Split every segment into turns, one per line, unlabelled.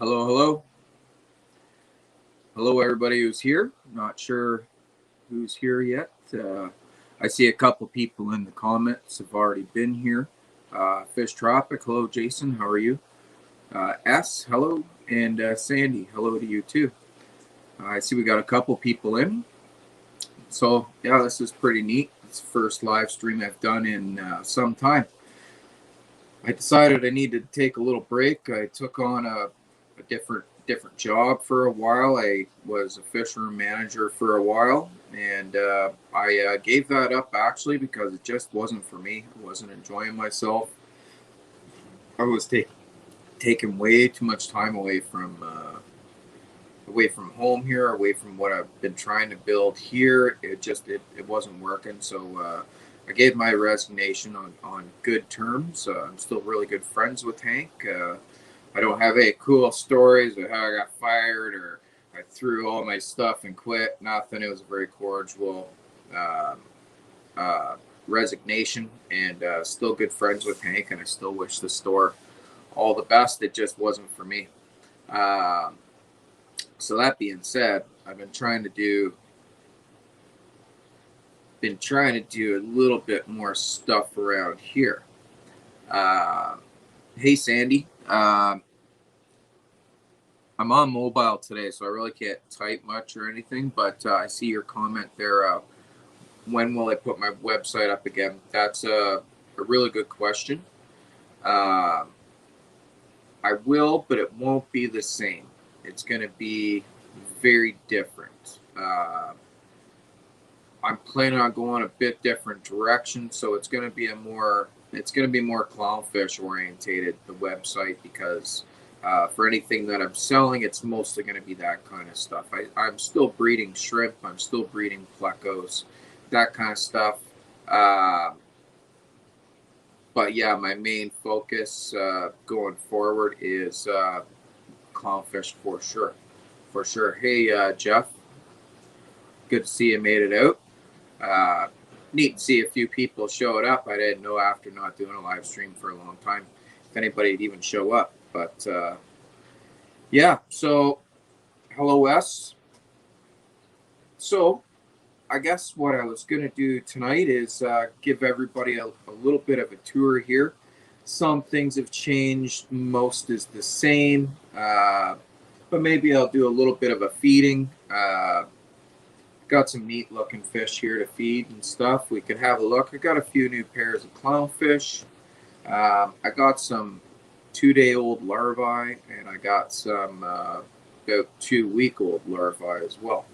Hello, hello. Hello, everybody who's here. Not sure who's here yet. I see a couple people in the comments have already been here. Fish Tropic, hello, Jason. How are you? S, hello. And Sandy, hello to you too. I see we got a couple people in. So, yeah, this is pretty neat. It's the first live stream I've done in some time. I decided I needed to take a little break. I took on a different job for a while. I was a Fishroom manager for a while, and I gave that up actually because it just wasn't for me. I wasn't enjoying myself. I was taking way too much time away from home here, away from what I've been trying to build here. It wasn't working. So I gave my resignation on good terms. I'm still really good friends with Hank. I don't have any cool stories of how I got fired or I threw all my stuff and quit. Nothing. It was a very cordial resignation, and still good friends with Hank, and I still wish the store all the best. It just wasn't for me. So that being said, I've been trying to do a little bit more stuff around here. Hey, Sandy. I'm on mobile today, so I really can't type much or anything, but I see your comment there. When will I put my website up again? That's a really good question. I will, but it won't be the same. It's going to be very different. I'm planning on going a bit different direction, so it's going to be more clownfish orientated, the website, because for anything that I'm selling, it's mostly going to be that kind of stuff. I'm still breeding shrimp. I'm still breeding plecos, that kind of stuff. But yeah, my main focus going forward is clownfish for sure. For sure. Hey, Jeff. Good to see you made it out. Neat to see a few people showed up. I didn't know after not doing a live stream for a long time if anybody'd even show up. But yeah, so hello, S. So I guess what I was going to do tonight is give everybody a little bit of a tour here. Some things have changed, most is the same, but maybe I'll do a little bit of a feeding. Got some neat looking fish here to feed and stuff. We could have a look. I got a few new pairs of clownfish. I got some 2-day-old larvae, and I got some about 2-week-old larvae as well.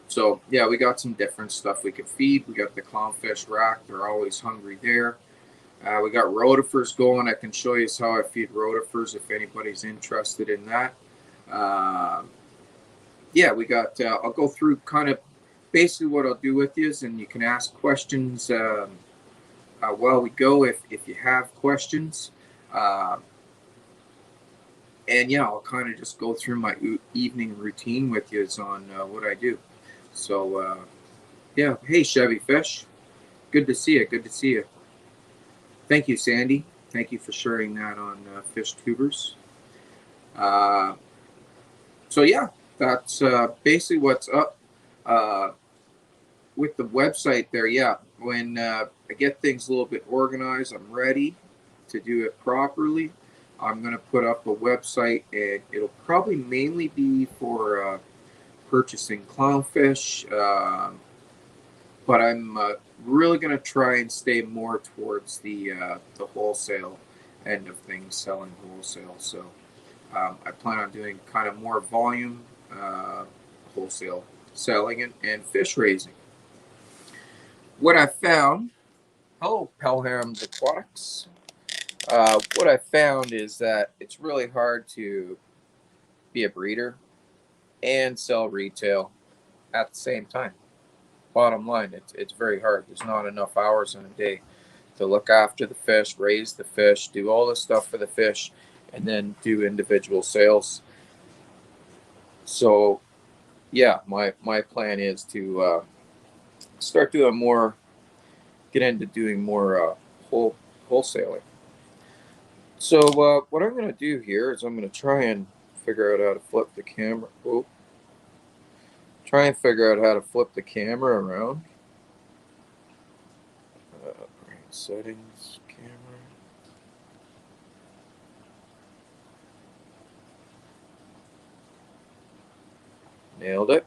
So yeah, we got some different stuff we could feed. We got the clownfish rack. They're always hungry there. We got rotifers going. I can show you how I feed rotifers if anybody's interested in that. Yeah, we got, I'll go through kind of basically what I'll do with you, and you can ask questions while we go if you have questions. And yeah, I'll kind of just go through my evening routine with you on what I do. So yeah, hey, Chevy Fish. Good to see you. Good to see you. Thank you, Sandy. Thank you for sharing that on Fish Tubers. So yeah, that's basically what's up with the website there. Yeah, when I get things a little bit organized, I'm ready to do it properly. I'm going to put up a website, and it'll probably mainly be for purchasing clownfish, but I'm really going to try and stay more towards the wholesale end of things, selling wholesale. So I plan on doing kind of more volume wholesale selling and fish raising. What I found, hello, Pelham's Aquatics. What I found is that it's really hard to be a breeder and sell retail at the same time. Bottom line, it's very hard. There's not enough hours in a day to look after the fish, raise the fish, do all the stuff for the fish, and then do individual sales. So yeah, my plan is to start doing more, get into doing more wholesaling. So what I'm going to do here is I'm going to try and figure out how to flip the camera. Oh, try and figure out how to flip the camera around. Right, settings, camera. Nailed it.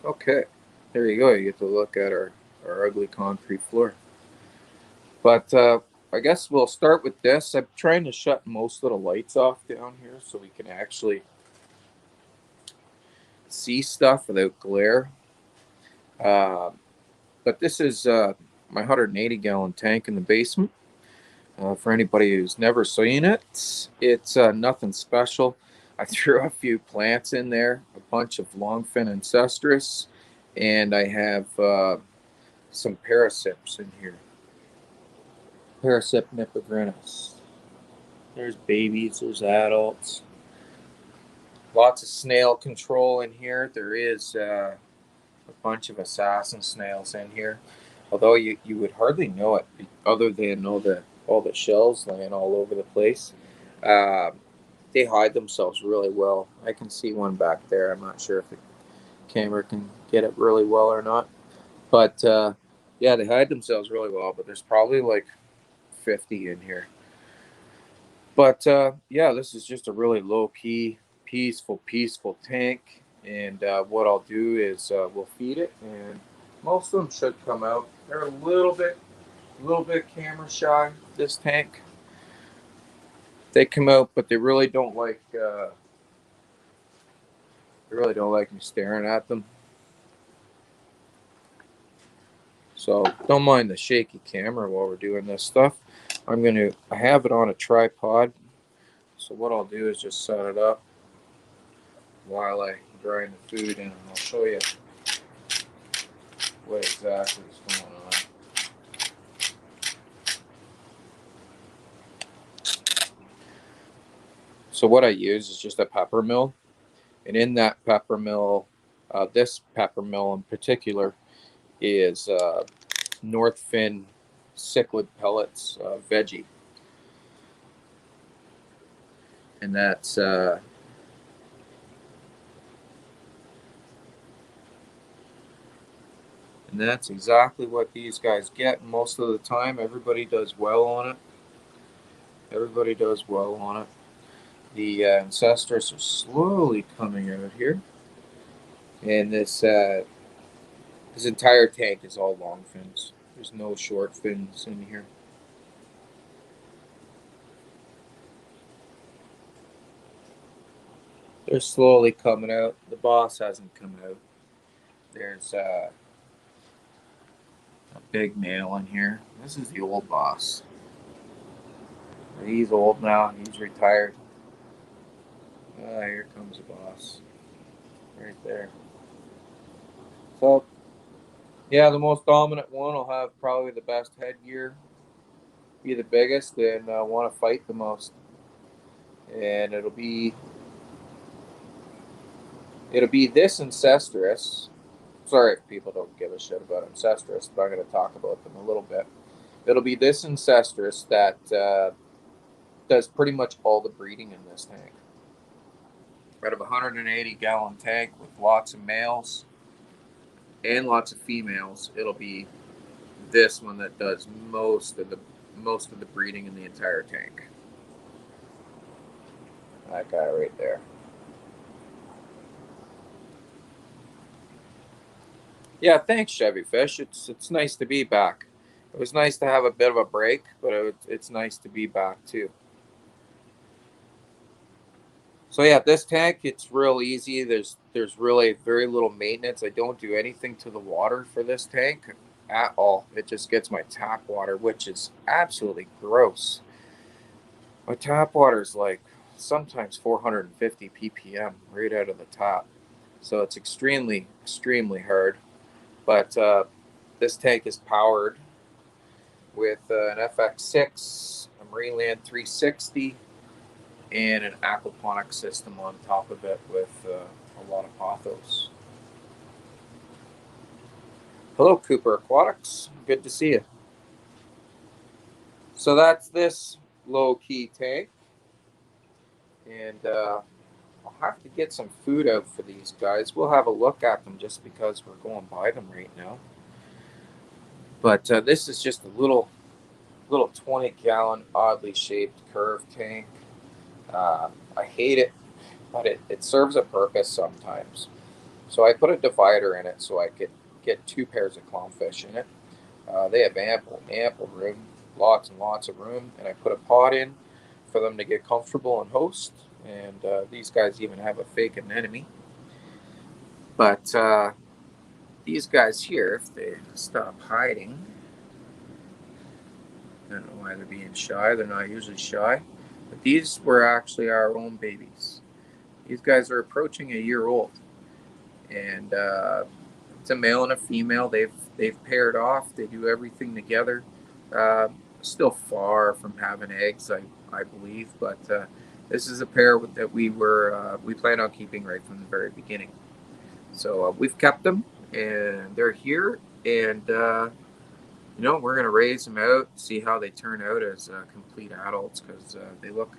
Okay, there you go. You get to look at our ugly concrete floor. But I guess we'll start with this. I'm trying to shut most of the lights off down here so we can actually see stuff without glare. Uh, but this is my 180-gallon tank in the basement. For anybody who's never seen it, it's nothing special. I threw a few plants in there, a bunch of longfin ancestris, and I have some parasips in here. Parasip nipigrinus. There's babies, there's adults. Lots of snail control in here. There is a bunch of assassin snails in here. Although you would hardly know it other than all the shells laying all over the place. Uh, they hide themselves really well. I can see one back there. I'm not sure if the camera can get it really well or not. But yeah, they hide themselves really well. But there's probably like 50 in here. But yeah, this is just a really low key, peaceful tank. And what I'll do is we'll feed it, and most of them should come out. They're a little bit camera shy. This tank, they come out, but they really don't like me staring at them. So don't mind the shaky camera while we're doing this stuff. I have it on a tripod. So what I'll do is just set it up while I grind the food in, and I'll show you what exactly is going on. So what I use is just a pepper mill, and in that pepper mill, this pepper mill in particular is Northfin cichlid pellets veggie, and that's exactly what these guys get most of the time. Everybody does well on it. Everybody does well on it. The ancestors are slowly coming out here, and this entire tank is all long fins. There's no short fins in here. They're slowly coming out. The boss hasn't come out. There's a big male in here. This is the old boss. He's old now. He's retired. Here comes the boss. Right there. So, yeah, the most dominant one will have probably the best headgear, be the biggest, and want to fight the most. And it'll be this ancestris. Sorry if people don't give a shit about ancestris, but I'm going to talk about them a little bit. It'll be this ancestris that does pretty much all the breeding in this tank. Out of a 180-gallon tank with lots of males and lots of females, it'll be this one that does most of the breeding in the entire tank. That guy right there. Yeah, thanks, Chevy Fish. It's nice to be back. It was nice to have a bit of a break, but it's nice to be back too. So yeah, this tank, it's real easy. There's really very little maintenance. I don't do anything to the water for this tank at all. It just gets my tap water, which is absolutely gross. My tap water is like sometimes 450 ppm right out of the tap. So it's extremely hard. But this tank is powered with an FX6, a Marineland 360, and an aquaponic system on top of it with a lot of pothos. Hello, Cooper Aquatics. Good to see you. So that's this low-key tank. And I'll have to get some food out for these guys. We'll have a look at them just because we're going by them right now. But this is just a little 20-gallon oddly shaped curved tank. I hate it, but it serves a purpose sometimes. So I put a divider in it so I could get 2 pairs of clownfish in it. They have ample room, lots and lots of room, and I put a pot in for them to get comfortable and host. And these guys even have a fake anemone. But these guys here, if they stop hiding, I don't know why they're being shy. They're not usually shy. But these were actually our own babies. These guys are approaching a year old. And it's a male and a female. They've paired off. They do everything together. Still far from having eggs, I believe. But this is a pair that we planned on keeping right from the very beginning. So we've kept them, and they're here. And we're going to raise them out, see how they turn out as complete adults, because they look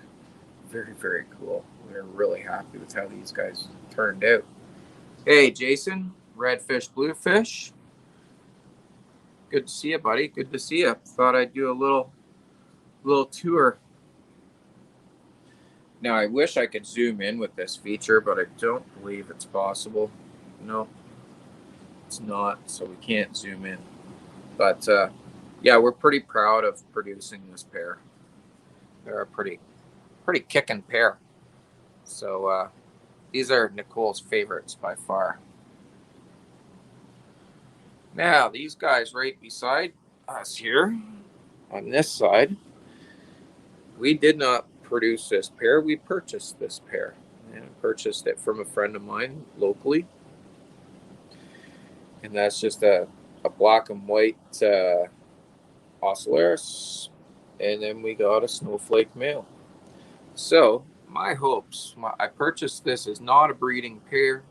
very, very cool. We're really happy with how these guys turned out. Hey, Jason, redfish, bluefish. Good to see you, buddy. Good to see you. Thought I'd do a little tour. Now, I wish I could zoom in with this feature, but I don't believe it's possible. No, it's not, so we can't zoom in. But yeah, we're pretty proud of producing this pair. They're a pretty kicking pair. So these are Nicole's favorites by far. Now, these guys right beside us here, on this side, we did not produce this pair. We purchased this pair. And I purchased it from a friend of mine locally. And that's just a black and white Ocellaris. And then we got a snowflake male. So, my hopes, I purchased this as not a breeding pair.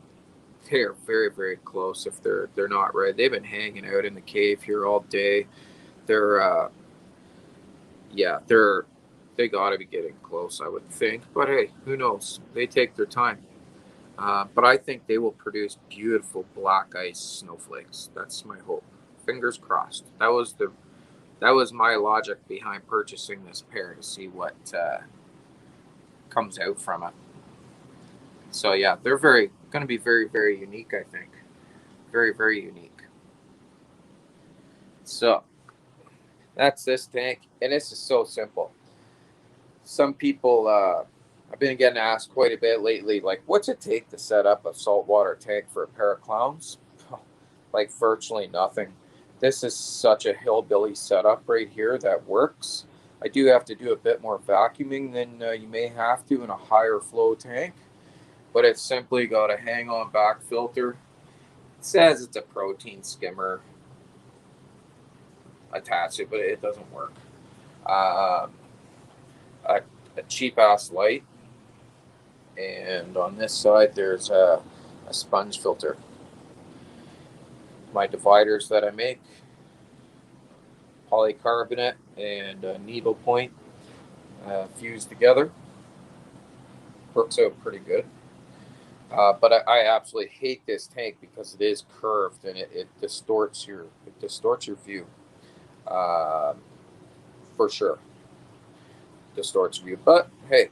They're very, very close if they're not right. They've been hanging out in the cave here all day. They're they got to be getting close, I would think. But hey, who knows? They take their time. But I think they will produce beautiful black ice snowflakes. That's my hope. Fingers crossed. That was my logic behind purchasing this pair, to see what comes out from it. So yeah, they're going to be very, very unique, I think. Very, very unique. So that's this tank, and this is so simple. Some people, I've been getting asked quite a bit lately, like, what's it take to set up a saltwater tank for a pair of clowns? Like virtually nothing. This is such a hillbilly setup right here that works. I do have to do a bit more vacuuming than you may have to in a higher flow tank, but it's simply got a hang-on back filter. It says it's a protein skimmer attached to it, but it doesn't work. A cheap-ass light, and on this side there's a sponge filter. My dividers that I make, polycarbonate and needle point fused together. Works out pretty good. But I absolutely hate this tank because it is curved and it distorts your view. For sure. Distorts view. But hey,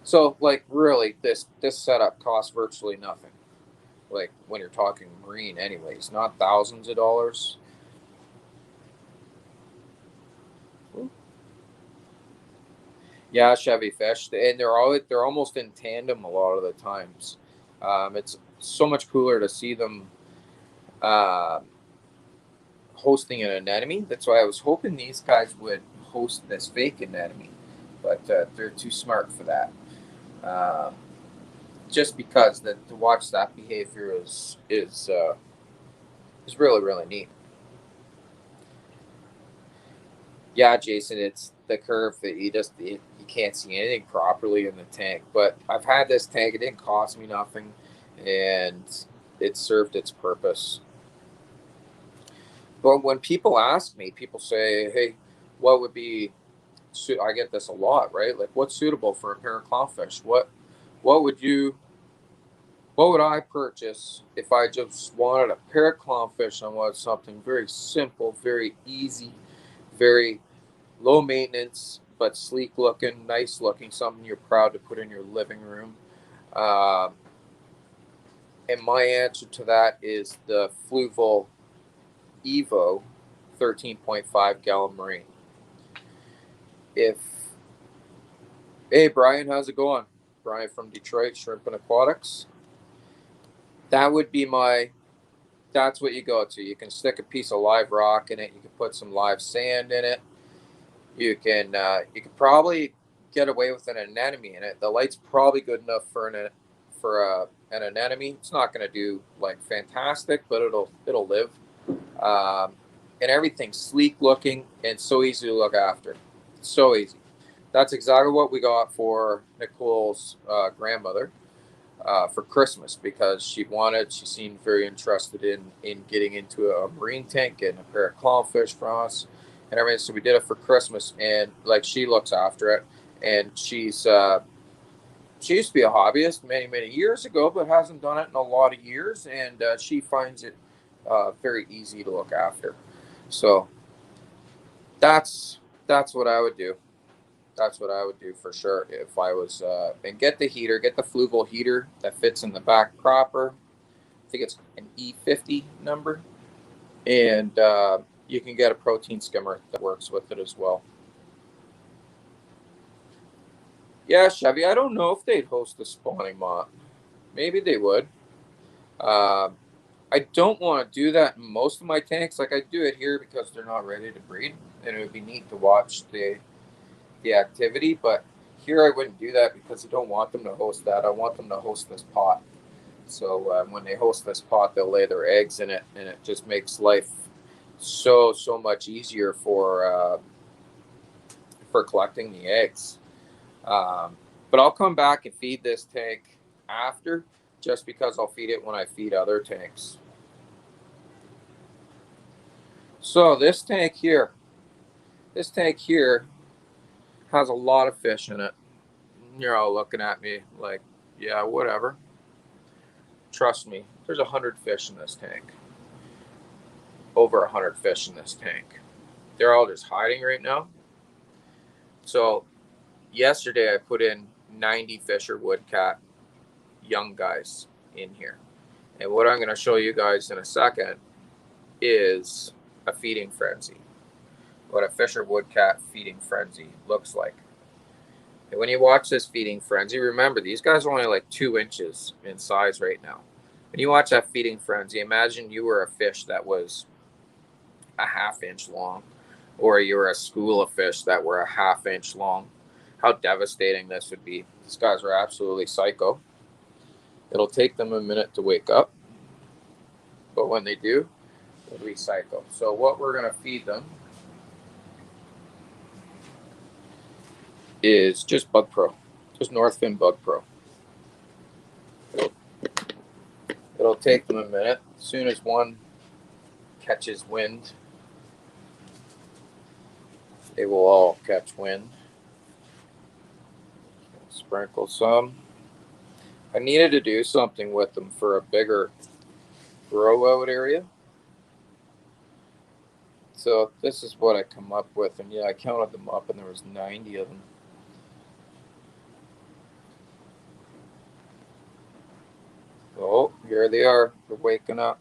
so like really this setup costs virtually nothing. Like when you're talking marine anyways, not thousands of dollars. Yeah, Chevy fish, and they're almost in tandem a lot of the times. It's so much cooler to see them hosting an anemone. That's why I was hoping these guys would host this fake anemone, but they're too smart for that. Just because to watch that behavior is really, really neat. Yeah, Jason, it's the curve that you can't see anything properly in the tank. But I've had this tank; it didn't cost me nothing, and it served its purpose. But when people ask me, people say, "Hey, what would be I get this a lot, right? Like, what's suitable for a pair of clownfish? What would you what would I purchase if I just wanted a pair of clownfish and wanted something very simple, very easy, very low maintenance, but sleek looking, nice looking, something you're proud to put in your living room? Uh, and my answer to that is the Fluval Evo 13.5 gallon marine. If Hey Brian, how's it going? Brian from Detroit, Shrimp and Aquatics. That would be that's what you go to. You can stick a piece of live rock in it. You can put some live sand in it. You can probably get away with an anemone in it. The light's probably good enough for an anemone. It's not going to do like fantastic, but it'll live. And everything's sleek looking and so easy to look after. So easy. That's exactly what we got for Nicole's grandmother for Christmas, because she seemed very interested in getting into a marine tank and a pair of clownfish from us and everything. So we did it for Christmas, and like, she looks after it, and she used to be a hobbyist many years ago, but hasn't done it in a lot of years, and she finds it very easy to look after. So that's what I would do. That's what I would do for sure if I was. And get the heater, get the Fluval heater that fits in the back cropper. I think it's an E50 number, and you can get a protein skimmer that works with it as well. Yeah, Chevy. I don't know if they'd host a spawning moth. Maybe they would. Uh, I don't want to do that in most of my tanks. Like, I do it here because they're not ready to breed, and it would be neat to watch the activity. But here I wouldn't do that because I don't want them to host that. I want them to host this pot. So when they host this pot, they'll lay their eggs in it, and it just makes life so much easier for collecting the eggs. But I'll come back and feed this tank after, just because I'll feed it when I feed other tanks. So this tank here has a lot of fish in it. You're all looking at me like, yeah, whatever. Trust me, there's 100 fish in this tank. Over 100 fish in this tank. They're all just hiding right now. So yesterday I put in 90 Fisher Woodcat young guys in here. And what I'm going to show you guys in a second is a feeding frenzy. What a Fisher Woodcat feeding frenzy looks like. And when you watch this feeding frenzy, remember, these guys are only like 2 inches in size right now. When you watch that feeding frenzy, imagine you were a fish that was a ½ inch long, or you were a school of fish that were a ½ inch long. How devastating this would be. These guys are absolutely psycho. It'll take them a minute to wake up, but when they do, they'll be psycho. So what we're going to feed them is just Bug Pro, just Northfin Bug Pro. It'll take them a minute. As soon as one catches wind, they will all catch wind. Sprinkle some. I needed to do something with them for a bigger grow out area. So this is what I come up with. And yeah, I counted them up and there was 90 of them. Oh, here they are. They're waking up.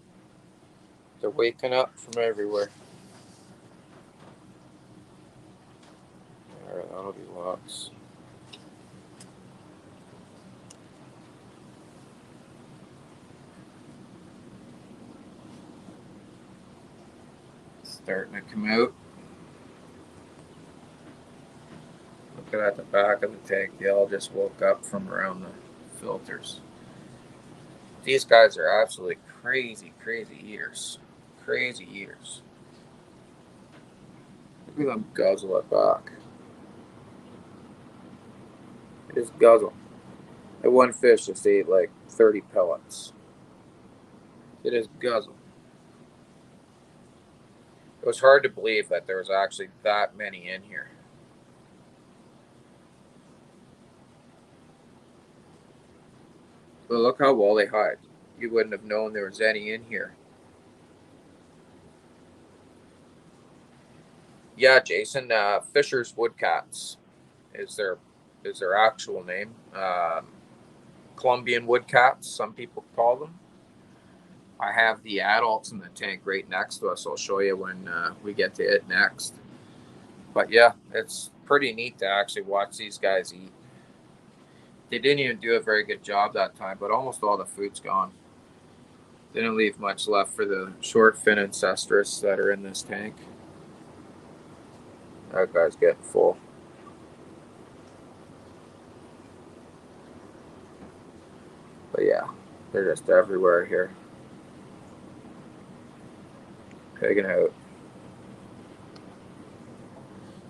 They're waking up from everywhere. All right, that'll be lots. Starting to come out. Look at the back of the tank. They all just woke up from around the filters. These guys are absolutely crazy eaters. Crazy eaters. Look at them guzzle it back. It is guzzle. That one fish just ate like 30 pellets. It is guzzle. It was hard to believe that there was actually that many in here. But look how well they hide. You wouldn't have known there was any in here. Yeah, Jason, Fisher's woodcats is their actual name. Colombian woodcats, some people call them. I have the adults in the tank right next to us. I'll show you when we get to it next. But yeah, it's pretty neat to actually watch these guys eat. They didn't even do a very good job that time, but almost all the food's gone. They didn't leave much left for the short fin ancestress that are in this tank. That guy's getting full. But yeah, they're just everywhere here. Pigging out.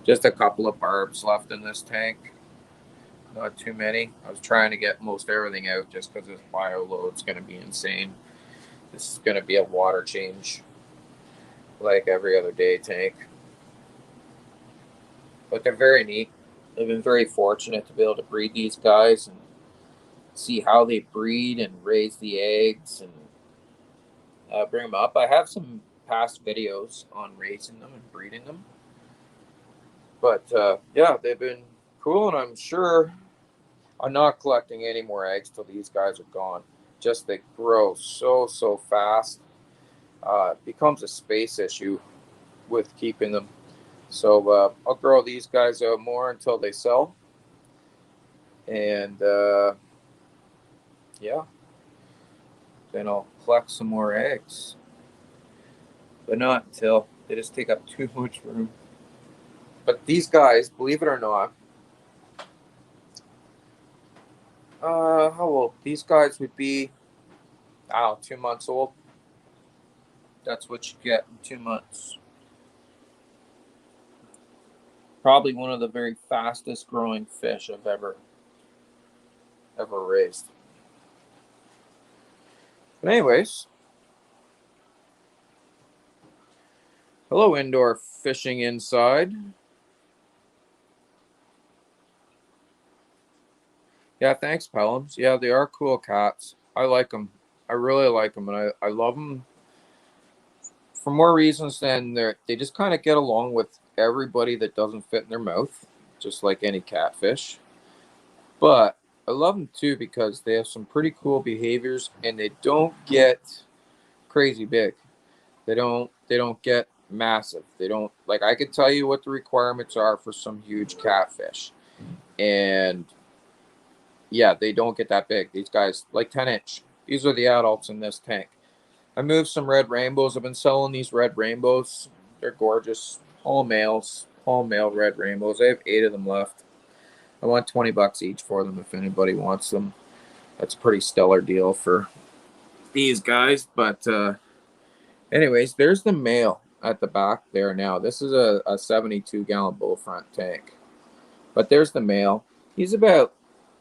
Just a couple of barbs left in this tank. Not too many. I was trying to get most everything out just because this bio load's going to be insane. This is going to be a water change like every other day tank. But they're very neat. I've been very fortunate to be able to breed these guys and see how they breed and raise the eggs and bring them up. I have some past videos on raising them and breeding them. But yeah, they've been cool, and I'm sure I'm not collecting any more eggs till these guys are gone. Just they grow so fast. It becomes a space issue with keeping them. So I'll grow these guys out more until they sell. And yeah, then I'll collect some more eggs. But not until they just take up too much room. But these guys, believe it or not, how old? These guys would be, I don't know, 2 months old. That's what you get in 2 months. Probably one of the very fastest growing fish I've ever raised. But anyways, hello indoor fishing inside. Yeah, thanks, Pelhams. Yeah, they are cool cats. I like them. I really like them, and I love them for more reasons than they just kind of get along with everybody that doesn't fit in their mouth, just like any catfish. But I love them too because they have some pretty cool behaviors, and they don't get crazy big. They don't get massive. They don't, like, I could tell you what the requirements are for some huge catfish, and yeah, they don't get that big. These guys, like 10-inch. These are the adults in this tank. I moved some red rainbows. I've been selling these red rainbows. They're gorgeous. All males. All male red rainbows. I have 8 of them left. I want $20 each for them if anybody wants them. That's a pretty stellar deal for these guys. But anyways, there's the male at the back there now. This is a 72-gallon bullfront tank. But there's the male. He's about,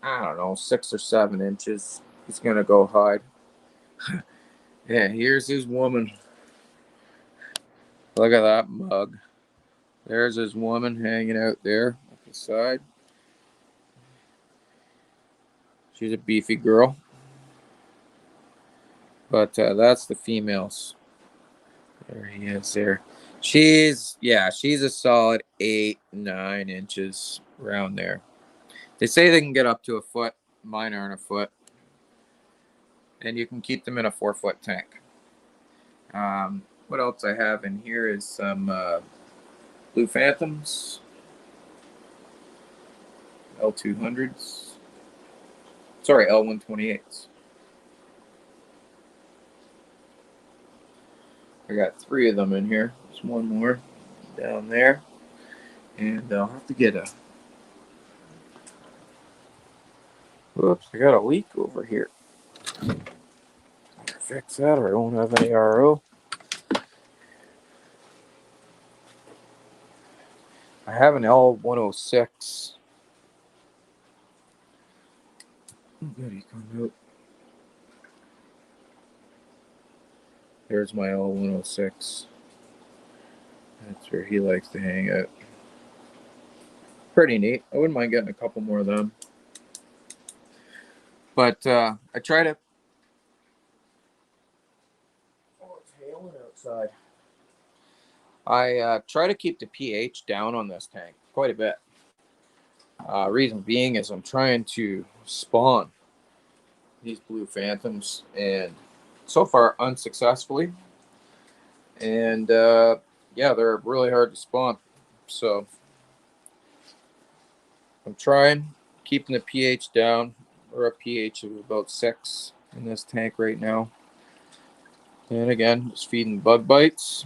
I don't know, 6 or 7 inches. He's going to go hide. Yeah, here's his woman. Look at that mug. There's his woman hanging out there at the side. She's a beefy girl. But that's the females. There he is there. She's a solid 8, 9 inches around there. They say they can get up to a foot. Mine aren't a foot. And you can keep them in a 4-foot tank. What else I have in here is some Blue Phantoms. L200s. Sorry, L128s. I got 3 of them in here. There's one more down there. And I'll have to get a... Whoops, I got a leak over here. Fix that or I won't have any RO. I have an L106. Oh, good, he come out. There's my L106. That's where he likes to hang out. Pretty neat. I wouldn't mind getting a couple more of them. But I try to... Oh, it's hailing outside. I try to keep the pH down on this tank quite a bit. Reason being is I'm trying to spawn these blue phantoms, and so far unsuccessfully. And yeah, they're really hard to spawn. So I'm trying keeping the pH down. We're a pH of about 6 in this tank right now. And again, just feeding bug bites.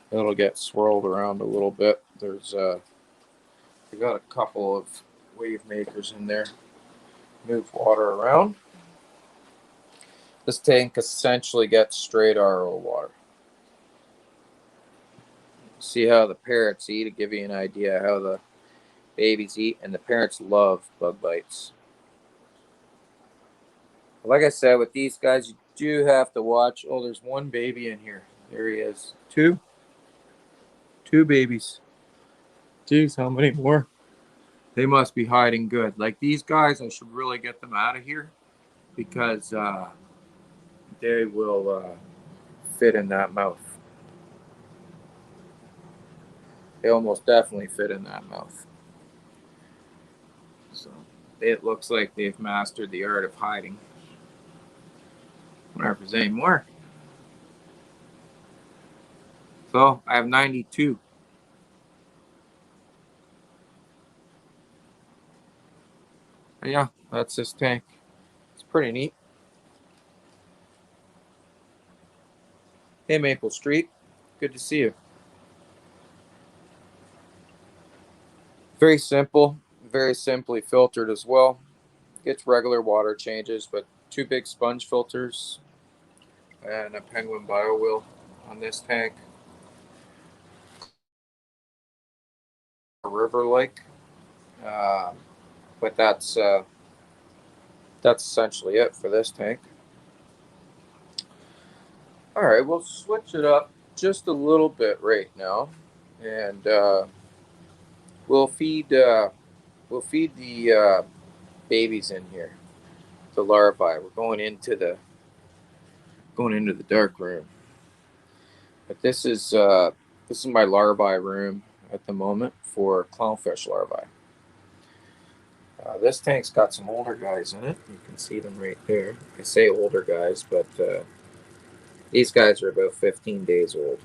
It'll get swirled around a little bit. There's we got a couple of wave makers in there. Move water around. This tank essentially gets straight RO water. See how the parrots eat, to give you an idea how the babies eat, and the parrots love bug bites. Like I said, with these guys, you do have to watch. Oh, there's one baby in here. There he is. Two babies. Jeez, how many more? They must be hiding good. Like these guys, I should really get them out of here, because they will fit in that mouth. They almost definitely fit in that mouth. So it looks like they've mastered the art of hiding. I wonder if there's any more. So I have 92. But yeah, that's this tank. It's pretty neat. Hey, Maple Street. Good to see you. Very simple. Very simply filtered as well. Gets regular water changes, but 2 big sponge filters and a penguin bio wheel on this tank. A river lake. But that's essentially it for this tank. All right, we'll switch it up just a little bit right now, and we'll feed the babies in here, the larvae. We're going into the dark room. But this is my larvae room at the moment for clownfish larvae. This tank's got some older guys in it. You can see them right there. I say older guys, but these guys are about 15 days old.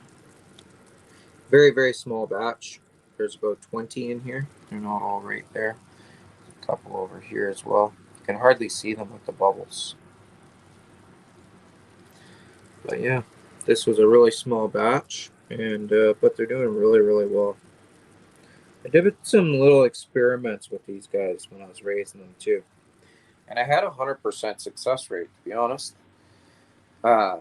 Very, very small batch. There's about 20 in here. They're not all right there. A couple over here as well. You can hardly see them with the bubbles. But yeah, this was a really small batch, and but they're doing really, really well. I did some little experiments with these guys when I was raising them too, and I had a 100% success rate, to be honest. I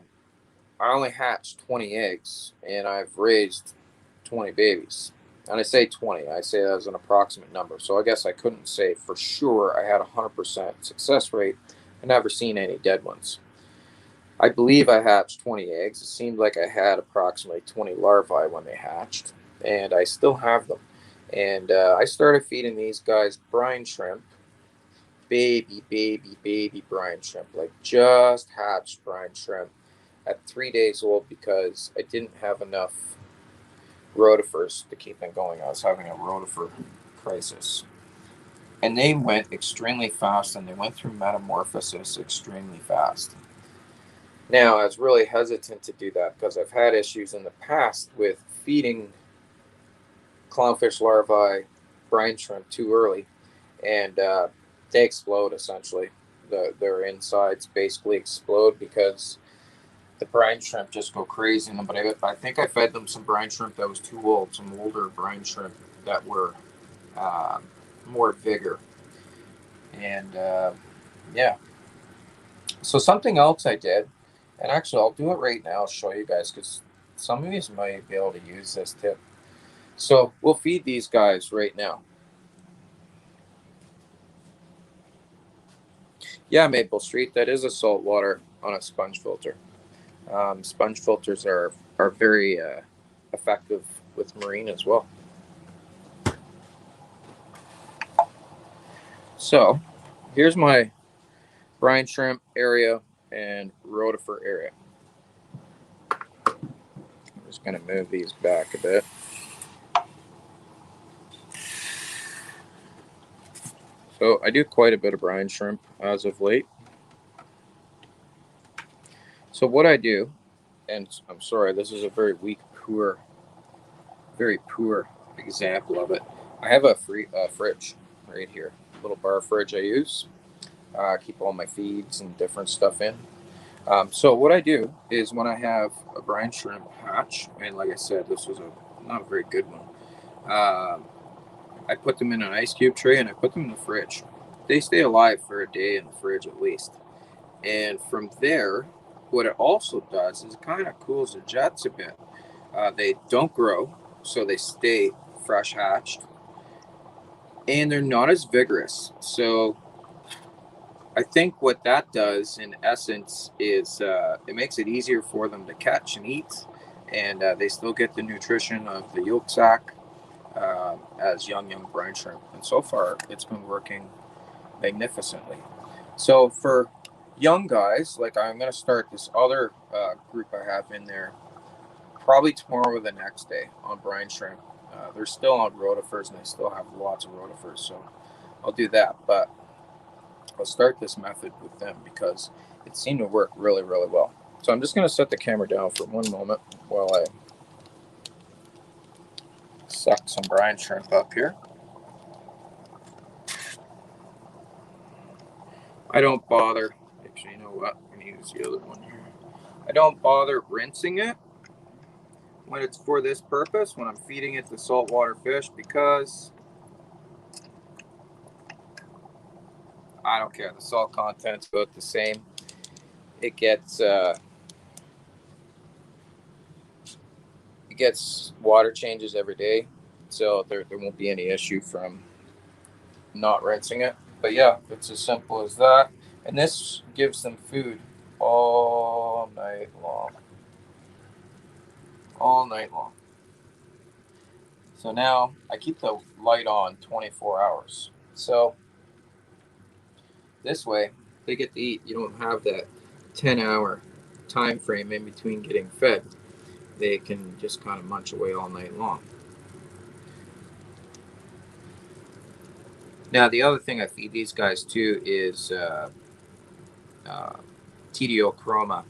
only hatched 20 eggs, and I've raised 20 babies. And I say 20, I say that as an approximate number. So I guess I couldn't say for sure I had a 100% success rate. I've never seen any dead ones. I believe I hatched 20 eggs. It seemed like I had approximately 20 larvae when they hatched, and I still have them. And I started feeding these guys brine shrimp, baby brine shrimp, like just hatched brine shrimp at 3 days old, because I didn't have enough rotifers to keep them going. I was having a rotifer crisis. And they went extremely fast, and they went through metamorphosis extremely fast. Now, I was really hesitant to do that because I've had issues in the past with feeding clownfish larvae brine shrimp too early, and they explode essentially. Their insides basically explode because the brine shrimp just go crazy in them. But I think I fed them some brine shrimp that was too old, some older brine shrimp that were more vigor. And yeah. So something else I did, and actually I'll do it right now, I'll show you guys, because some of you might be able to use this tip. So we'll feed these guys right now. Yeah, Maple Street, that is a salt water on a sponge filter. Sponge filters are very effective with marine as well. So here's my brine shrimp area and rotifer area. I'm just going to move these back a bit. So I do quite a bit of brine shrimp as of late. So what I do, and I'm sorry, this is a very weak, very poor example of it. I have a fridge right here, a little bar fridge I use. Keep all my feeds and different stuff in. So what I do is when I have a brine shrimp hatch, and like I said, this was not a very good one. I put them in an ice cube tray and I put them in the fridge. They stay alive for a day in the fridge at least. And from there, what it also does is it kind of cools the jets a bit. They don't grow, so they stay fresh hatched, and they're not as vigorous. So I think what that does, in essence, is it makes it easier for them to catch and eat, and they still get the nutrition of the yolk sac as young brine shrimp. And so far, it's been working magnificently. So for young guys, like I'm going to start this other group I have in there probably tomorrow or the next day on brine shrimp. They're still on rotifers, and I still have lots of rotifers, so I'll do that. But I'll start this method with them because it seemed to work really, really well. So I'm just going to set the camera down for one moment while I suck some brine shrimp up here. I don't bother. Actually, you know what? I'm going to use the other one here. I don't bother rinsing it when it's for this purpose, when I'm feeding it to saltwater fish, because I don't care. The salt content's about the same. It gets water changes every day, so there won't be any issue from not rinsing it. But yeah, it's as simple as that. And this gives them food all night long. All night long. So now I keep the light on 24 hours. So this way they get to eat. You don't have that 10-hour time frame in between getting fed. They can just kind of munch away all night long. Now, the other thing I feed these guys too is TDO chroma.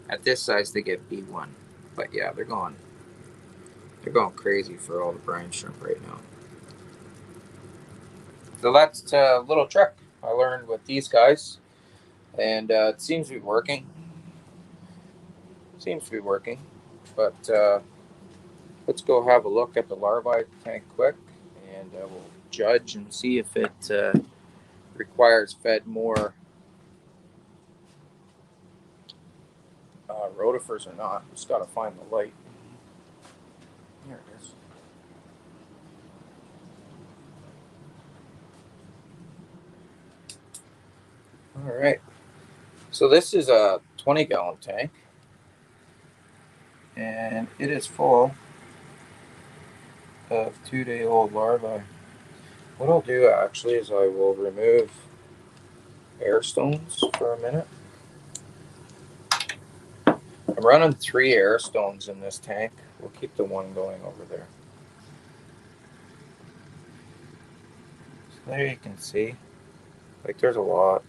At this size, they get B1. But yeah, they're going crazy for all the brine shrimp right now. So that's a little trick I learned with these guys, and it seems to be working. But let's go have a look at the larvae tank quick, and we'll judge and see if it requires fed more rotifers or not. Just got to find the light. Here it is. All right. So this is a 20-gallon tank, and it is full of 2-day-old larvae. What I'll do actually is I will remove air stones for a minute. I'm running 3 air stones in this tank. We'll keep the one going over there. So there you can see, like there's a lot.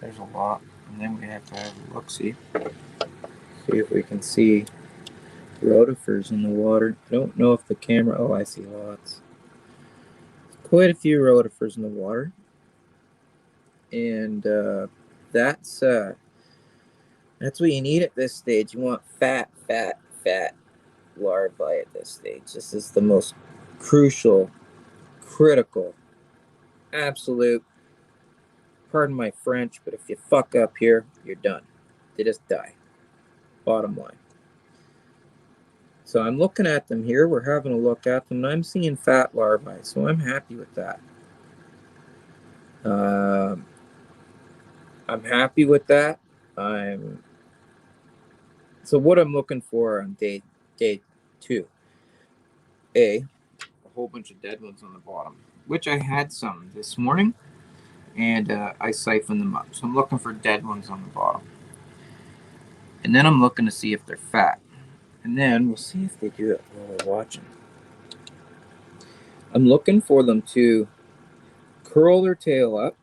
And then we have to have a look-see. See if we can see rotifers in the water. I don't know if the camera, oh, I see lots. Quite a few rotifers in the water. And that's what you need at this stage. You want fat larvae at this stage. This is the most crucial, critical, absolute, pardon my French, but if you fuck up here, you're done. They just die. Bottom line. So I'm looking at them here. We're having a look at them, and I'm seeing fat larvae, so I'm happy with that. I'm happy with that. So what I'm looking for on day 2. A whole bunch of dead ones on the bottom.
which I had some this morning, and I siphoned them up. So I'm looking for dead ones on the bottom. And then I'm looking to see if they're fat. And then we'll see if they do it while we're watching. I'm looking for them to curl their tail up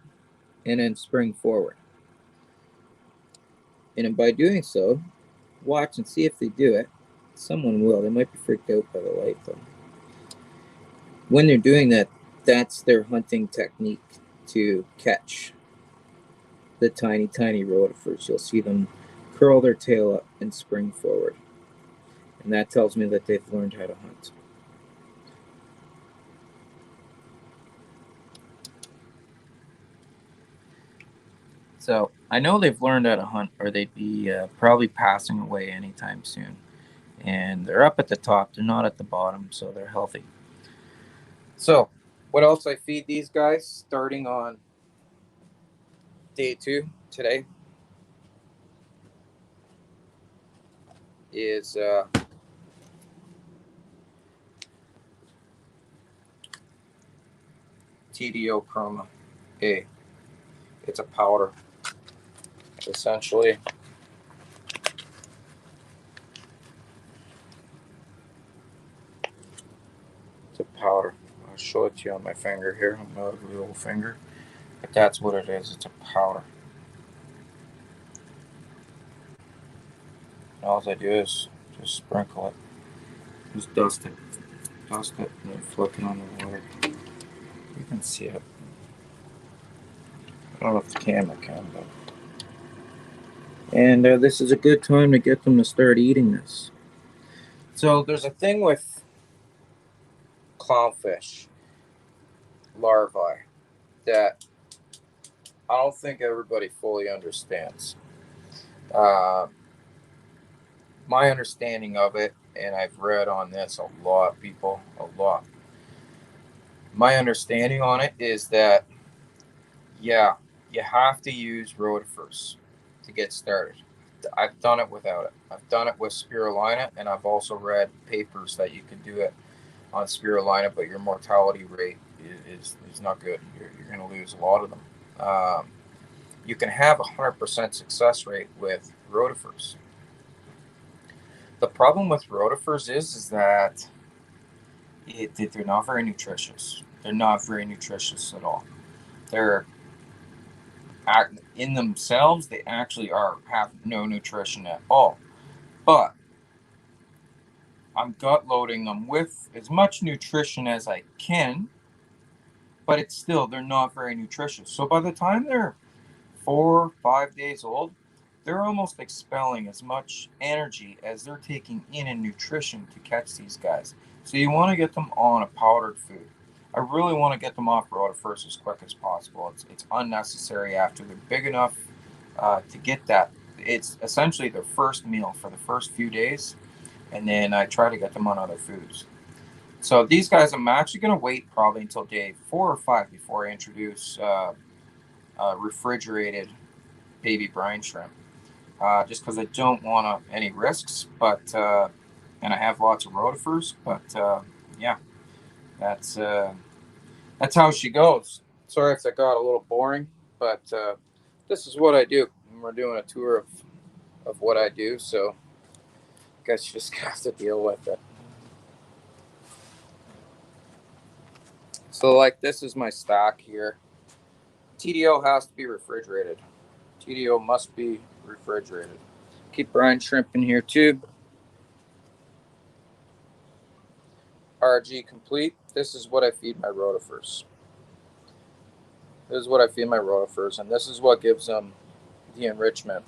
and then spring forward. And by doing so, watch and see if they do it. Someone will. They might be freaked out by the light, though. When they're doing that, that's their hunting technique to catch the tiny, tiny rotifers. You'll see them curl their tail up and spring forward. And that tells me that they've learned how to hunt. So I know they've learned how to hunt, or they'd be probably passing away anytime soon. And they're up at the top, they're not at the bottom, so they're healthy. So, what else I feed these guys starting on day 2 today is TDO Chroma A. It's a powder, essentially. It's a powder. I'll show it to you on my finger here. I'm not a real finger, but that's what it is. It's a powder. And all I do is just sprinkle it. Just dust it. Dust it and then flick it on the water. You can see it. I don't know if the camera can, but. And this is a good time to get them to start eating this. So there's a thing with clownfish larvae that I don't think everybody fully understands. Uh, my understanding of it, and I've read on this a lot, people, a lot. My understanding on it is that, yeah, you have to use rotifers to get started. I've done it without it. I've done it with spirulina, and I've also read papers that you can do it on spirulina, but your mortality rate is not good. You're going to lose a lot of them. You can have a 100% success rate with rotifers. The problem with rotifers is that they're not very nutritious. They're not very nutritious at all. They're in themselves, they actually have no nutrition at all. But I'm gut loading them with as much nutrition as I can, but it's still, they're not very nutritious. So by the time they're 4 or 5 days old, they're almost expelling as much energy as they're taking in nutrition to catch these guys. So you want to get them on a powdered food. I really want to get them off rotifers as quick as possible. It's unnecessary after they're big enough to get that. It's essentially their first meal for the first few days, and then I try to get them on other foods. So these guys, I'm actually going to wait probably until day 4 or 5 before I introduce refrigerated baby brine shrimp, just because I don't want any risks. But and I have lots of rotifers, but yeah, that's uh, that's how she goes. Sorry if that got a little boring, but this is what I do. We're doing a tour of what I do, so I guess you just have to deal with it. So, like, this is my stock here. TDO has to be refrigerated. TDO must be refrigerated. Keep brine shrimp in here too. RG complete. This is what I feed my rotifers. This is what I feed my rotifers, and this is what gives them the enrichment